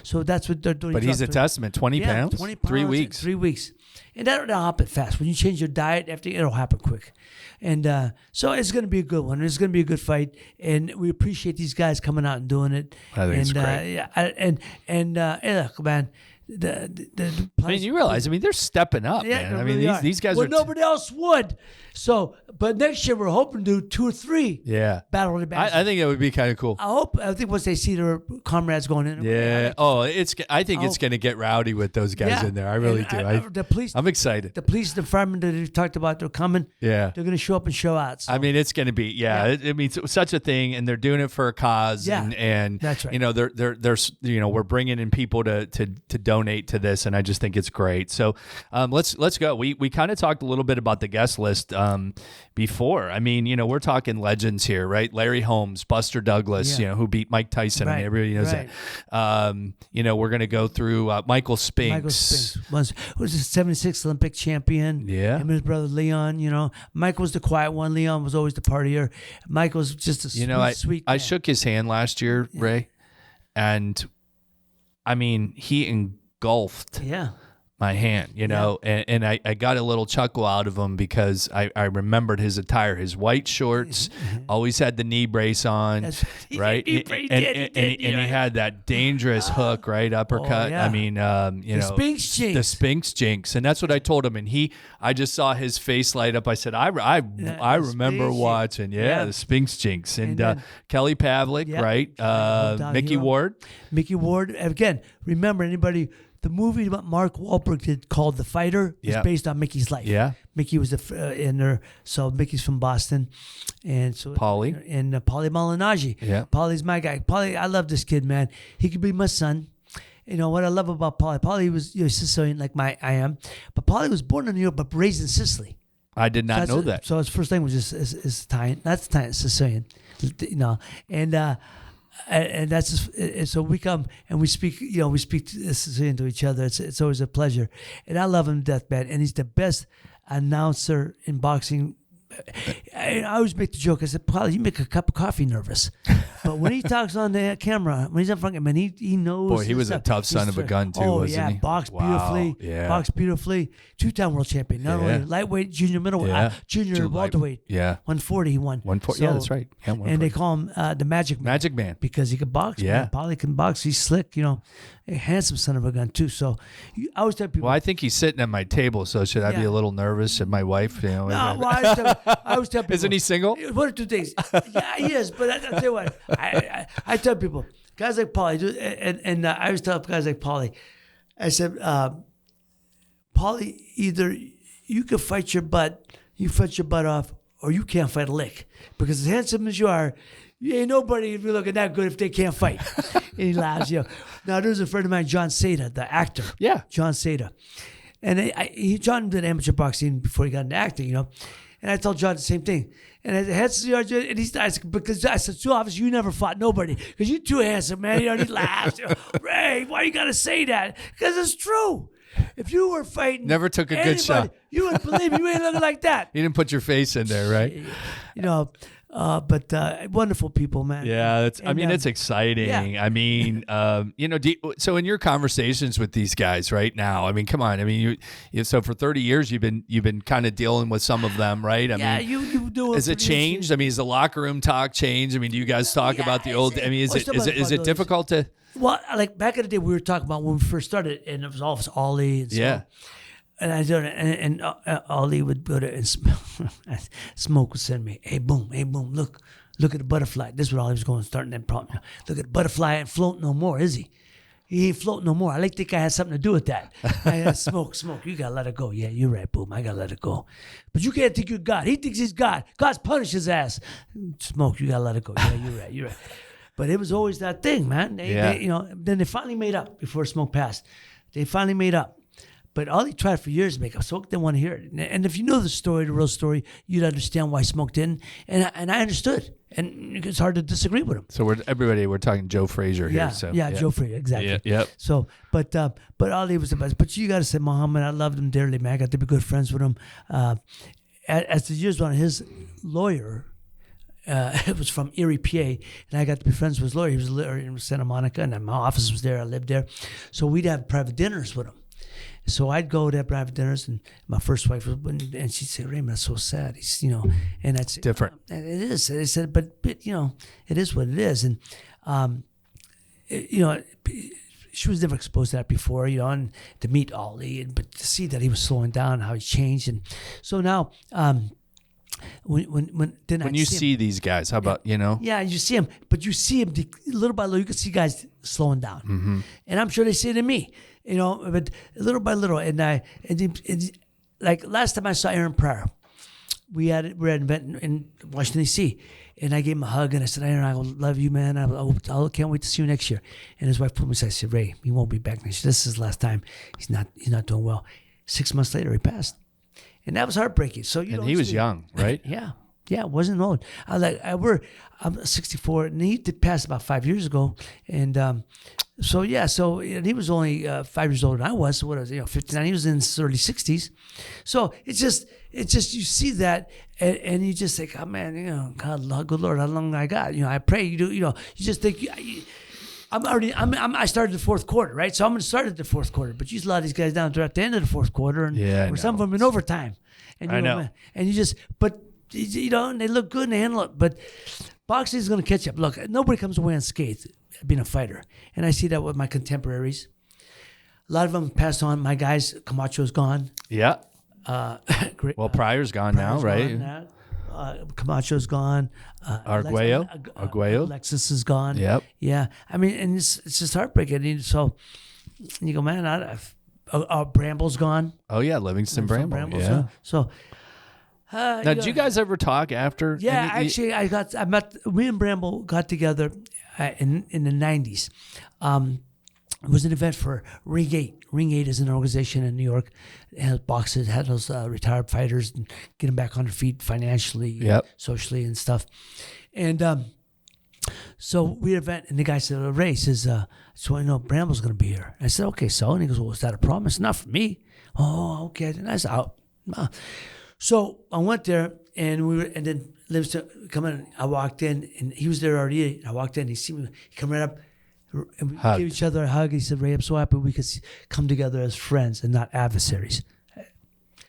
so that's what they're doing. But he's a testament. 20 pounds, 20 pounds, 3 weeks. 3 weeks, and that'll happen fast. When you change your diet, it'll happen quick. And so it's going to be a good one. It's going to be a good fight, and we appreciate these guys coming out and doing it. I think it's great. Look, man. You realize, they're stepping up, man. Really these guys are. Nobody else would. So, but next year we're hoping to do 2 or 3. Yeah. Battle of the I think it would be kind of cool. I think once they see their comrades going in. Yeah. I think it's going to get rowdy with those guys in there. I really do. I'm excited. The police department that you talked about, they're coming. Yeah. They're going to show up and show out. So. It's going to be. Yeah. It's such a thing, and they're doing it for a cause. Yeah. And that's right. They're we're bringing in people to donate to this, and I just think it's great. So let's go. We kind of talked a little bit about the guest list before. We're talking legends here, right? Larry Holmes, Buster Douglas, who beat Mike Tyson. Right. Everybody knows that. We're going to go through Michael Spinks. Michael Spinks was a 76th Olympic champion. Yeah. Him and his brother Leon, Mike was the quiet one. Leon was always the partier. Mike was just a sweet man. I shook his hand last year, Ray, and he engulfed my hand, and I got a little chuckle out of him because I remembered his attire, his white shorts, always had the knee brace on, right? And he had that dangerous hook, right? Uppercut. The Spinks Jinx. The Spinks Jinx. And that's what I told him. And I just saw his face light up. I said, I remember watching. The Spinks Jinx. And Kelly Pavlik, right? Mickey Ward. Mickey Ward. Again, remember anybody... The movie that Mark Wahlberg did called The Fighter is based on Mickey's life. Yeah. Mickey was in there. So Mickey's from Boston. And so Paulie. And Paulie Malignaggi. Yeah. Paulie's my guy. Paulie, I love this kid, man. He could be my son. What I love about Paulie. Paulie was Sicilian like I am. But Paulie was born in New York but raised in Sicily. I did not know that. So his first language is Italian. That's Italian, Sicilian. And that's so we come and we speak Sicilian to each other. It's always a pleasure, and I love him to death, man. And he's the best announcer in boxing. I always make the joke. I said, "Paulie, you make a cup of coffee nervous," but when he talks on the camera, when he's in front of him, man, he knows. Boy, he was a tough son of a gun too, wasn't he? Boxed beautifully. Yeah. Boxed beautifully. 2-time world champion. Not only lightweight, junior middleweight, junior welterweight. 140 he won. 140. Yeah, that's right. Yeah, and they call him the Magic Man. Magic Man. Because he can box. Yeah. Man. Paulie can box. He's slick. A handsome son of a gun too. So I always tell people. Well, I think he's sitting at my table, so should I be a little nervous at my wife? No, I always tell people. Isn't he single? 1 or 2 things. Yeah, he is. But I'll tell you what. I tell people, guys like Paulie, and I always tell guys like Paulie, I said, Paulie, either you can fight your butt off, or you can't fight a lick. Because as handsome as you are, you ain't nobody if you're looking that good if they can't fight. And he laughs, Now, there's a friend of mine, John Seda, the actor. Yeah. John Seda. And John did amateur boxing before he got into acting, And I told John the same thing. And as handsome as you are, and because I said, so obviously you never fought nobody. Because you're too handsome, man. He laughs. Ray, why you got to say that? Because it's true. If you were fighting, never took a good shot. You wouldn't believe me. You ain't looking like that. You didn't put your face in there, right? But wonderful people, man. Yeah, it's exciting. Yeah. So in your conversations with these guys right now, come on. So for 30 years you've been kind of dealing with some of them, right? You do it. Has it changed? Is the locker room talk changed? Do you guys talk about the old? Is it difficult to? Well, like back in the day, we were talking about when we first started, and it was all Ollie and stuff. Yeah. And I did it, and Ollie would go to and Smoke would send me, hey boom, look at the butterfly. This is what Ollie was going starting that problem. Look at the butterfly, ain't floating no more, is he? He ain't floating no more. I think I had something to do with that. I Smoke, you gotta let it go. Yeah, you're right, boom. I gotta let it go. But you can't think you're God. He thinks he's God. God's punished his ass. Smoke, you gotta let it go. Yeah, you're right. But it was always that thing, man. Then they finally made up before Smoke passed. They finally made up. But Ollie tried for years to make up. Smoke didn't want to hear it. And if you know the real story, you'd understand why Smoke didn't. And I understood. And it's hard to disagree with him. So we're talking Joe Frazier here. Joe Frazier, exactly. Yeah. So, but Ollie was the best. But you got to say, Muhammad, I loved him dearly, man. I got to be good friends with him. As the years went on, his lawyer it was from Erie, PA, and I got to be friends with his lawyer. He was a lawyer in Santa Monica, and my office was there. I lived there. So we'd have private dinners with him. So I'd go to private dinners, and my first wife was, and she'd say, "Raymond, that's so sad." He's, and I'd say, different. It is. I said, but it is what it is, and she was never exposed to that before, and to meet Ollie, but to see that he was slowing down, how he changed, and so now. When you see these guys, how about Yeah, you see them, but you see them little by little. You can see guys slowing down, and I'm sure they see it in me, but little by little. And like last time I saw Aaron Pryor, we had an event in Washington D.C. and I gave him a hug and I said, "Aaron, I love you, man. I can't wait to see you next year." And his wife pulled me aside. I said, "Ray, he won't be back next year. This is his last time. He's not doing well." 6 months later, he passed. And that was heartbreaking. So and he was young, right? Yeah, wasn't old. I'm 64, and he did pass about 5 years ago, and and he was only 5 years older than I was. So what was 59? He was in his early 60s. So it's just you see that, and you just think, oh man, God, good Lord, how long I got? I pray you do. You just think. I started the fourth quarter, right? So I'm going to start at the fourth quarter, but you let these guys down throughout the end of the fourth quarter, and some of them in overtime. And I know. And and they look good and they handle it, but boxing is going to catch up. Look, nobody comes away unscathed being a fighter, and I see that with my contemporaries. A lot of them passed on. My guys, Camacho's gone. Yeah. Well, Pryor's gone now, right? Camacho's gone. Arguello. Alexis is gone. Yep. Yeah. I mean, and it's just heartbreaking. And so you go, man, Bramble's gone. Oh yeah, Livingston Bramble. Yeah. So. Now, did you guys ever talk after? Yeah, actually, we and Bramble got together in the 90s. It was an event for Ring 8. Ring 8 is an organization in New York. It has boxes, had those retired fighters and get them back on their feet financially, socially, and stuff. And so we had an event, and the guy said, "Ray says, so I know Bramble's going to be here." I said, "Okay, so," and he goes, "Well, is that a problem?" It's not for me. "Oh, okay." And I said, "Oh." So I went there, and then Livingston come in. I walked in, and he was there already. I walked in, he see me, he come right up. And we gave each other a hug. He said, "Ray, I'm so happy we could come together as friends and not adversaries."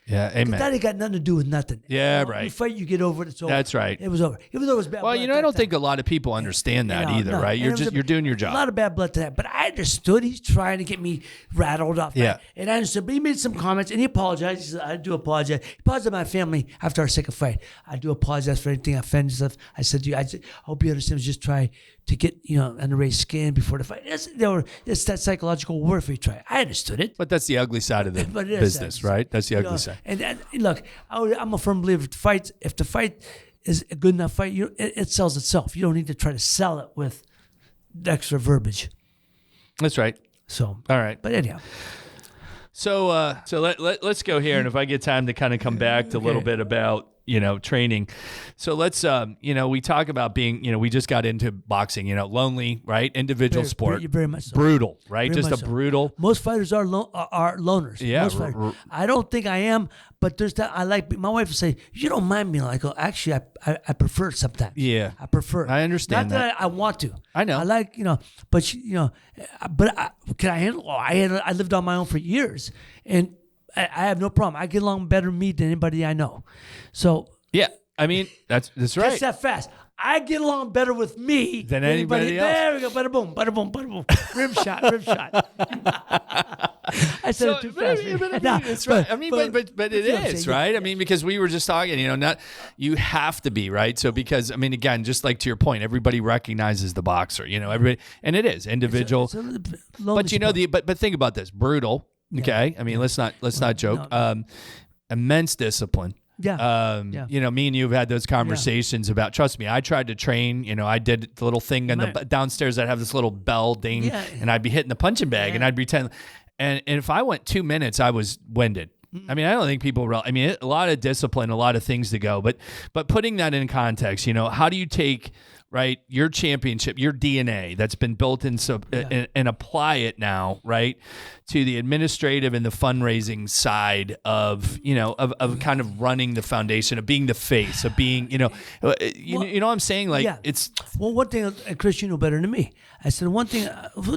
Yeah, amen. That ain't got nothing to do with nothing. Yeah, right. You fight, you get over it. It's over. That's right. It was over. Even though it was bad. Well, I don't think a lot of people understand that either, right? You're doing your job. A lot of bad blood to that, but I understood. He's trying to get me rattled off. Yeah. Right? And I understood. But he made some comments, and he apologized. He said, "I do apologize." He apologized to my family after our second fight. "I do apologize for anything I offended stuff." I said to you, "I hope you understand. Just try to get under Ray's skin before the fight." It's that psychological warfare you try. I understood it. But that's the ugly side of the business, right? That's the ugly side. And look, I'm a firm believer. If the fight is a good enough fight, it sells itself. You don't need to try to sell it with extra verbiage. That's right. So, all right. But anyhow. So let's go here, and if I get time to kind of come back to a little bit about training. So let's we talk about being we just got into boxing, lonely, right? Individual sport, very much so. Brutal, right? Very Just a brutal. Most fighters are loners. Yeah, Most fighters. I don't think I am, but there's that. I like my wife will say, "You don't mind me?" I go, "Actually, I prefer it sometimes." Yeah, I prefer it. I understand Not that I want to. I know. I like but can I handle? I lived on my own for years, and I have no problem. I get along better with me than anybody I know. So yeah, I mean that's right. Catch that fast. I get along better with me than anybody else. There we go. Bada boom, bada boom, bada boom. Rim shot. I said it too fast. That's right. I mean, but it is right. I mean, because we were just talking. You have to be right. So because again, just like to your point, everybody recognizes the boxer. Everybody, and it is individual. But but think about this: brutal. Okay, I mean, let's not joke. No. Immense discipline. Yeah. Me and you have had those conversations about. Trust me, I tried to train. I did the little thing in the downstairs. I'd have this little bell ding, and I'd be hitting the punching bag, and I'd pretend. And if I went 2 minutes, I was winded. I mean, I don't think people. A lot of discipline, a lot of things to go. But putting that in context, how do you take right, your championship, your DNA that's been built in, and apply it now, right, to the administrative and the fundraising side of, of kind of running the foundation, of being the face, of being, you know what I'm saying? Like, it's... Well, one thing, Chris, you know better than me. I said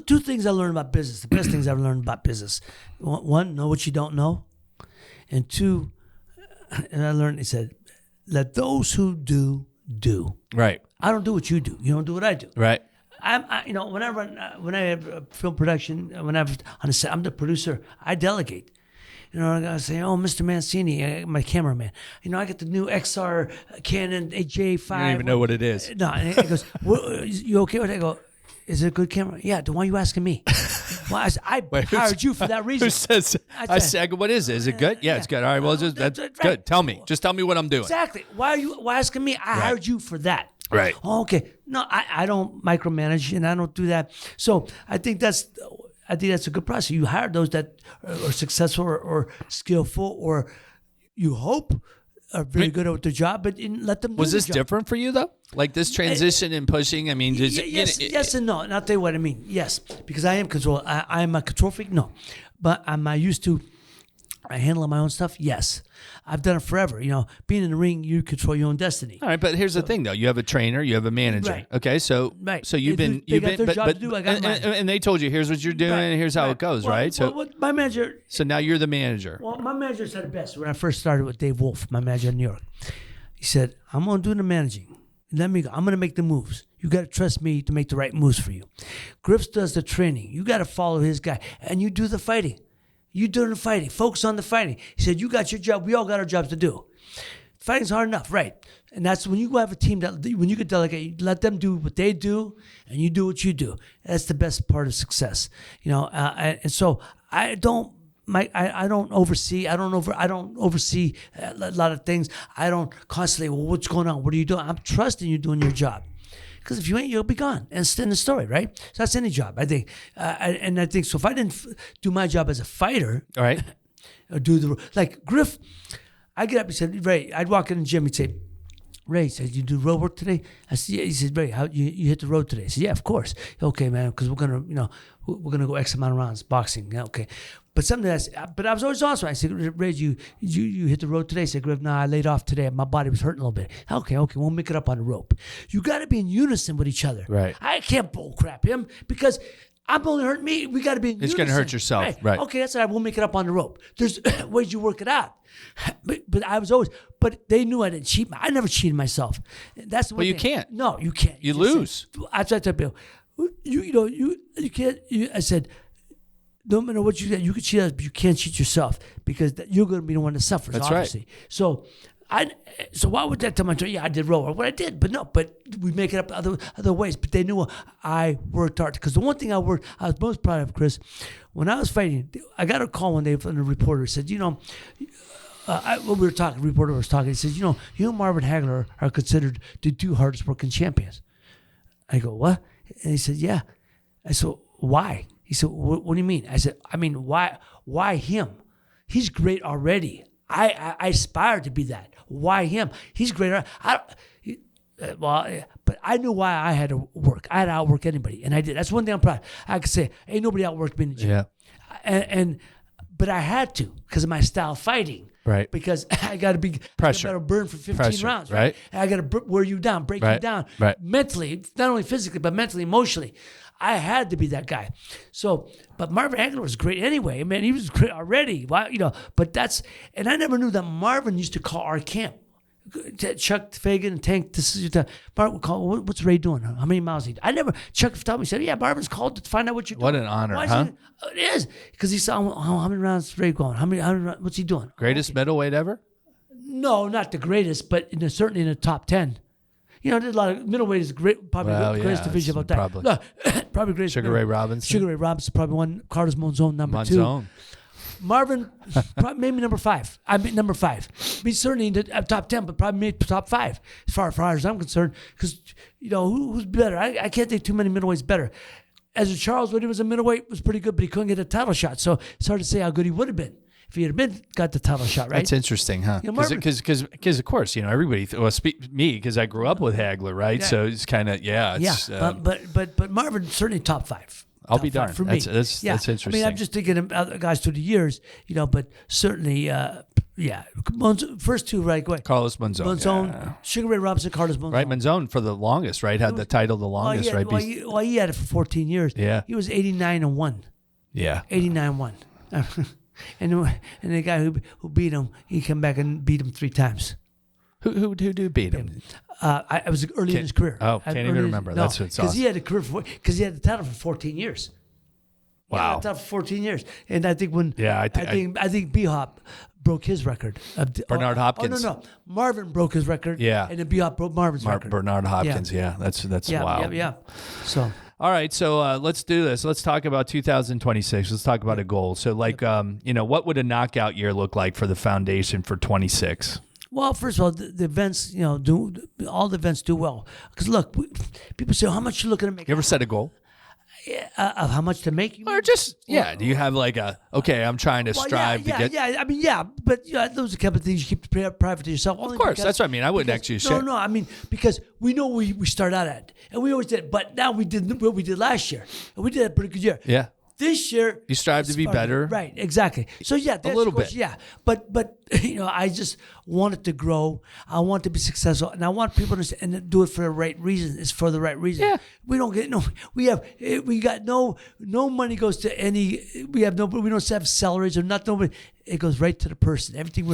two things I learned about business, the best things I've learned about business. One, know what you don't know. And two, and I learned, he said, let those who do. Right. I don't do what you do. You don't do what I do. Right. When I have film production, when I'm on a set, I'm the producer. I delegate. I gotta say, oh, Mr. Mancini, my cameraman. I got the new XR Canon AJ5. You don't even know what it is. No, and he goes, you okay with it? I go, is it a good camera? Yeah. Then why are you asking me? Well, I hired you for that reason. Who says? I said, what is it? Is it good? Yeah, it's good. All right. Well, that's good. Tell me. Just tell me what I'm doing. Exactly. Why are you asking me? I hired you for that. Right. Oh, okay. No, I don't micromanage, and I don't do that. So I think that's a good process. You hire those that are successful or skillful, or you hope are very good at their job, but let them do Was this their job. different for you, though? Like this transition and pushing? I mean, yes and no. And I'll tell you what I mean. Yes, because I am control. I am a control freak. No, but am I used to handling my own stuff? Yes. I've done it forever. Being in the ring, you control your own destiny. All right, but here's the thing, though. You have a trainer, you have a manager. Right. Okay, so you've been, and they told you, here's what you're doing, and here's how it goes, right? So my manager. So now you're the manager. Well, my manager said it best when I first started with Dave Wolf, my manager in New York. He said, "I'm gonna do the managing. Let me go. I'm gonna make the moves. You got to trust me to make the right moves for you. Griff's does the training. You got to follow his guy, and you do the fighting." You doing the fighting. Focus on the fighting. He said, you got your job. We all got our jobs to do. Fighting's hard enough, right? And that's when you have a team when you could delegate, you let them do what they do, and you do what you do. That's the best part of success, And so I don't oversee. I don't oversee a lot of things. I don't constantly, well, what's going on? What are you doing? I'm trusting you doing your job. Because if you ain't, you'll be gone. And it's in the story, right? So that's any job, I think. And I think, so if I didn't do my job as a fighter, all right, or like Griff, I get up, he said, Ray, I'd walk in the gym, he'd say, Ray, he said, you do road work today? I said, yeah. He said, Ray, how you hit the road today? I said, yeah, of course. Okay, man, because we're gonna go X amount of rounds, boxing. Yeah, okay. But but I was always awesome. I said, Ray, you hit the road today? I said, Griff, no, I laid off today. My body was hurting a little bit. Okay, we'll make it up on the rope. You got to be in unison with each other. Right. I can't bull crap him because I'm only hurting me. We got to be in unison. It's going to hurt yourself. Right. Okay, that's all right. We'll make it up on the rope. There's ways you work it out. But I was always, but they knew I didn't cheat. I never cheated myself. That's the Well, you can't. No, you can't. You lose. I tried to tell people, you can't. I said, no matter what you get, you can cheat us, but you can't cheat yourself because you're going to be the one that suffers. That's obviously. Right. So why would that tell my trainer? Yeah, I did roll or what I did, but we make it up other ways. But they knew I worked hard because the one thing I was most proud of, Chris, when I was fighting, I got a call one day from the reporter. Said, when we were talking, the reporter was talking. He said, Marvin Hagler are considered the two hardest working champions. I go, what? And he said, yeah. I said, why? He said, what do you mean? I said, why him? He's great already. I aspire to be that. Why him? He's great. But I knew why I had to work. I had to outwork anybody, and I did. That's one thing I'm proud of. I could say, ain't nobody outworked me in the gym. Yeah. But I had to because of my style of fighting. Right. Because I got to be pressure. I got to burn for 15 rounds. Right. And I got to wear you down, break you down. Right. Mentally, not only physically, but mentally, emotionally. I had to be that guy. So, but Marvin Hagler was great anyway. I mean, he was great already. But and I never knew that Marvin used to call our camp. Chuck Fagan and Tank, this is your time. Marvin would call, what's Ray doing? How many miles he? I never, Chuck told me, he said, yeah, Marvin's called to find out what you're doing. What an honor, huh? It is. Because he saw, how many rounds is Ray going? How many what's he doing? Greatest middleweight ever? No, not the greatest, but certainly in the top 10. There's a lot of middleweight is great, probably the greatest division of all time. Probably. No, probably greatest. Sugar Ray Robinson. Sugar Ray Robinson, probably one. Carlos Monzon, number 2. Marvin, maybe number 5. I mean, number 5. I mean, certainly in the top 10, but probably maybe top 5 as far as I'm concerned. Because, who's better? I can't think too many middleweights better. As Charles, when he was a middleweight, was pretty good, but he couldn't get a title shot. So it's hard to say how good he would have been if he had been got the title shot, right? That's interesting, huh? Because of course, everybody. Me, because I grew up with Hagler, right? Yeah. So it's kind of but Marvin certainly top 5. I'll be darned. For me. That's interesting. I mean, I'm just thinking of other guys through the years, but certainly, first two, right? Go ahead. Carlos Monzon. Yeah. Sugar Ray Robinson, Carlos Monzon. Right, Monzon for the longest, right? Had the title the longest, right? He had it for 14 years. Yeah. He was 89-1. Yeah. 89-1. and the guy who beat him, he came back and beat him 3 times. Who beat him? I was early in his career. Oh, can't even remember. That's what's awesome. Because he had a career because he had the title for 14 years. Wow. He had the title for 14 years, and I think when I think B-Hop broke his record. Bernard Hopkins. No. Marvin broke his record. Yeah. And then B-Hop broke Marvin's record. Bernard Hopkins. Yeah. That's wild. Yeah. So. All right, so let's do this. Let's talk about 2026. Let's talk about a goal. So, what would a knockout year look like for the foundation for 26? Well, first of all, the events, all the events do well. Because look, people say, how much you looking to make? You ever set a goal? Of how much to make? Or just, do you have I'm trying to strive to get... Yeah, I mean, but those are a couple of things you keep private to yourself. Of course, that's what I mean. I wouldn't actually share. No, I mean, because we know we start out at, and we always did, but now we did what we did last year, and we did a pretty good year. Yeah. This year, you strive to be better, right? Exactly. So that's a little bit, But I just want it to grow. I want it to be successful, and I want people to do it for the right reason. It's for the right reason. Yeah. We don't get we got no money goes to any. We don't have salaries or nothing. Nobody. It goes right to the person. Everything.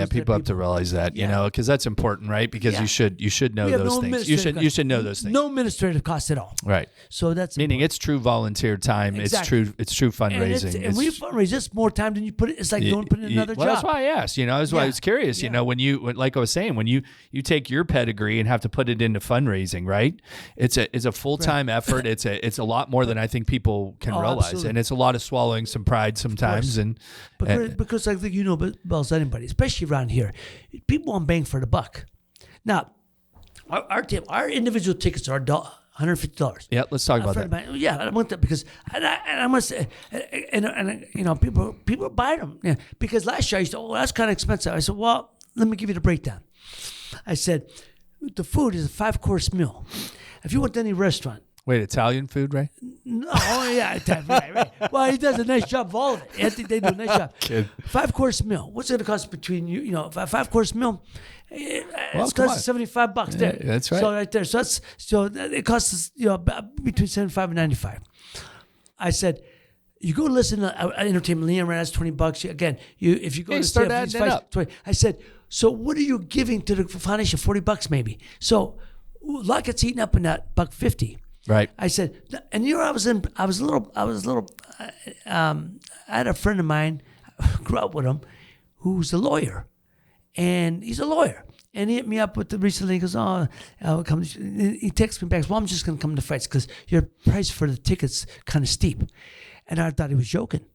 People have to realize that, because that's important, right? Because you should know those things. You should know those things. No administrative costs at all. Right. So that's meaning important. It's true volunteer time. Exactly. It's true fundraising. And when you fundraise, it's more time than you put it. It's like putting in another job. That's why I asked. That's why I was curious. Like I was saying, when you take your pedigree and have to put it into fundraising, right? It's a full-time effort. It's a lot more than I think people can realize, absolutely. And it's a lot of swallowing some pride sometimes. Because I think well as anybody, especially around here, people want bang for the buck. Now, our individual tickets are $150. Yeah, let's talk about that. I want that because I must say, and people buy them. Yeah, because last year I said, that's kind of expensive. I said, well, let me give you the breakdown. I said, the food is a 5-course meal. If you went to any restaurant. Wait, Italian food, right? No, right. Well, he does a nice job of all of it. I think they do a nice job. 5-course meal. What's it going to cost between a 5-course meal? It's costs $75 there. Yeah, that's right. So right there. So it costs us between $75 and $95. I said, you go listen to Entertainment Leon, right? That's $20. Again, if you go to start adding it up. 20. I said, so what are you giving to the foundation? $40 maybe. So a lot gets eaten up in that $150. Right. I said, and I was a little. I had a friend of mine, grew up with him, who's a lawyer, and he's a lawyer. And he hit me up recently. He goes, I'll come. He texts me back. Well, I'm just going to come to fights because your price for the ticket's kind of steep. And I thought he was joking,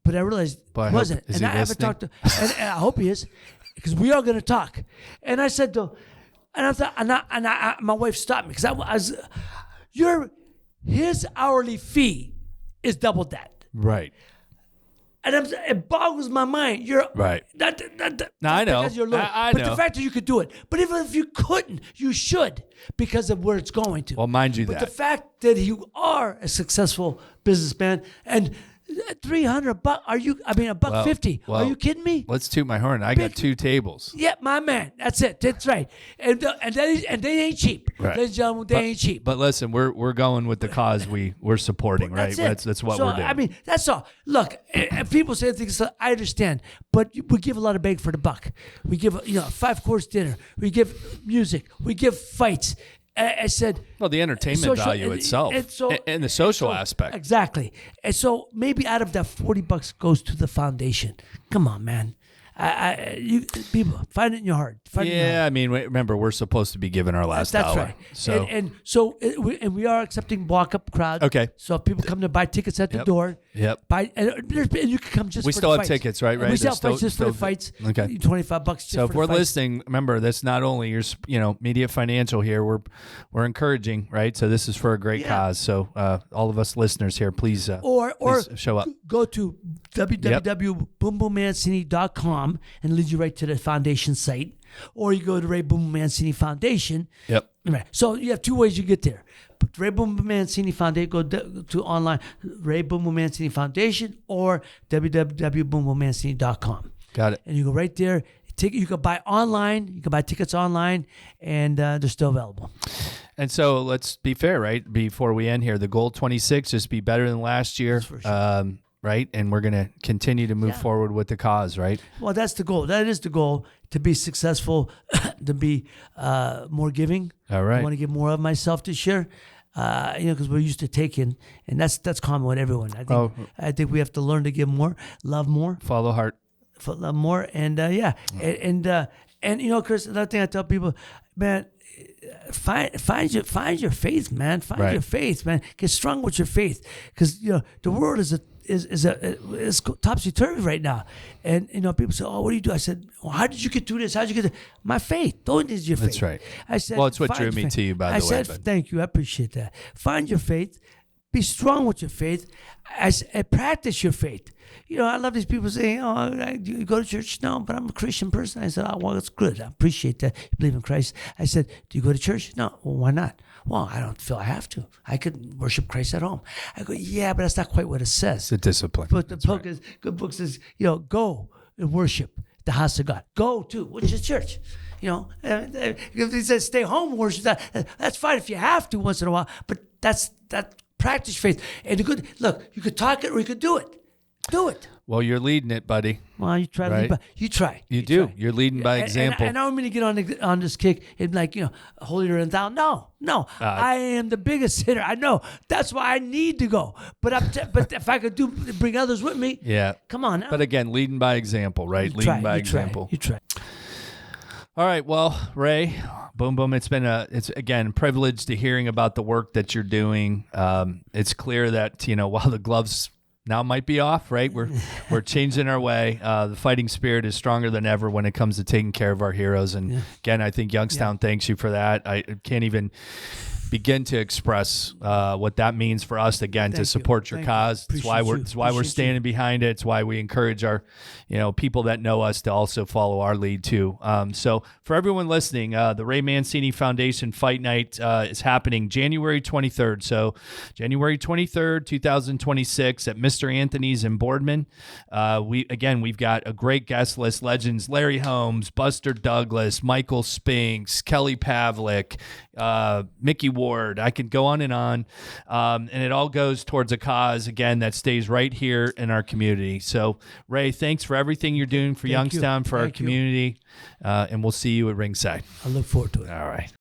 but I realized he wasn't. And I haven't talked to, and I hope he is, because we are going to talk. And I said to. And I thought, my wife stopped me because his hourly fee is double that. Right. And it boggles my mind. You're right. I know. Because you're I know. But the fact that you could do it. But even if you couldn't, you should because of where it's going to. Well, mind you but the fact that you are a successful businessman and $300. $150. Well, are you kidding me? Let's toot my horn. I got 2 tables. Yeah, my man. That's it. That's right. And they ain't cheap. Right. Ladies and gentlemen, they ain't cheap. But listen, we're going with the cause we're supporting, right? That's what we're doing. I mean, that's all. Look, if people say things, I understand, but we give a lot of bang for the buck. We give a 5-course dinner. We give music. We give fights. I said, well, the entertainment value itself and the social aspect. Exactly. And so maybe out of that $40 goes to the foundation. Come on, man. People, find it in your heart. I mean, remember, we're supposed to be giving our last dollar. That's right. And we are accepting walk-up crowd. Okay. So if people come to buy tickets at the door. Yep. And you can come just we for still the have fights. Tickets, right? We still have fights just for the fights. Okay. $25 just so for if we're the fights. listening, remember, that's not only your, Mediate Financial here. We're encouraging, right? So this is for a great cause. So all of us listeners here, please, please show up. Go to www.boomboommancini.com and leads you right to the foundation site. Or you go to Ray Boom Mancini Foundation. Yep. Right. So you have two ways you get there. But Ray Boom Mancini Foundation, go to online, Ray Boom Mancini Foundation or www.boomboommancini.com. Got it. And you go right there. You can buy online. You can buy tickets online, and they're still available. And so let's be fair, right? Before we end here, the goal 26 is be better than last year. For sure. Right? And we're going to continue to move forward with the cause, right? Well, that's the goal. That is the goal, to be successful, to be more giving. All right. I want to give more of myself this year, because we're used to taking, and that's common with everyone. I think we have to learn to give more, love more. Follow heart. Love more, and Chris, another thing I tell people, man, find your faith, man. Find your faith, man. Get strong with your faith, because the world is topsy turvy right now, and people say, "Oh, what do you do?" I said, "Well, how did you get through this? How did you get my faith? Don't is your faith." That's right. I said, "Well, it's what drew me to you." By the way, I said, "Thank you, I appreciate that. Find your faith, be strong with your faith, I practice your faith." I love these people saying, "Oh, do you go to church?" "No, but I'm a Christian person." I said, "Oh, well, it's good. I appreciate that. You believe in Christ." I said, "Do you go to church?" "No." "Well, why not?" "Well, I don't feel I have to. I could worship Christ at home." I go, "Yeah, but that's not quite what it says." It's a discipline. But the good book says, go and worship the house of God. Go to, which is church. If he says stay home and worship, that's fine if you have to once in a while. But that practice faith. And look, you could talk it or you could do it. Do it. Well, you're leading it, buddy. Well, you try to lead you try. You do. Try. You're leading by example. And I don't mean to get on this kick and holier than thou. No. I am the biggest sinner. I know. That's why I need to go. But but if I could bring others with me. Yeah. Come on now. But again, leading by example, right? Leading by example. You try. All right. Well, Ray, boom, boom. It's again a privilege to hearing about the work that you're doing. It's clear that while the gloves now might be off, right? We're changing our way. The fighting spirit is stronger than ever when it comes to taking care of our heroes. And again, I think Youngstown thanks you for that. I can't even begin to express what that means for us again to support your cause. It's why we're standing behind it. It's why we encourage our people that know us to also follow our lead too. So for everyone listening, the Ray Mancini Foundation Fight Night is happening January 23rd. So January 23rd, 2026 at Mr. Anthony's in Boardman. We've got a great guest list: legends Larry Holmes, Buster Douglas, Michael Spinks, Kelly Pavlik, Mickey Ward. I could go on, and it all goes towards a cause again that stays right here in our community. So Ray, thanks for everything you're doing for Youngstown, for our community, and we'll see you at ringside. I look forward to it. All right.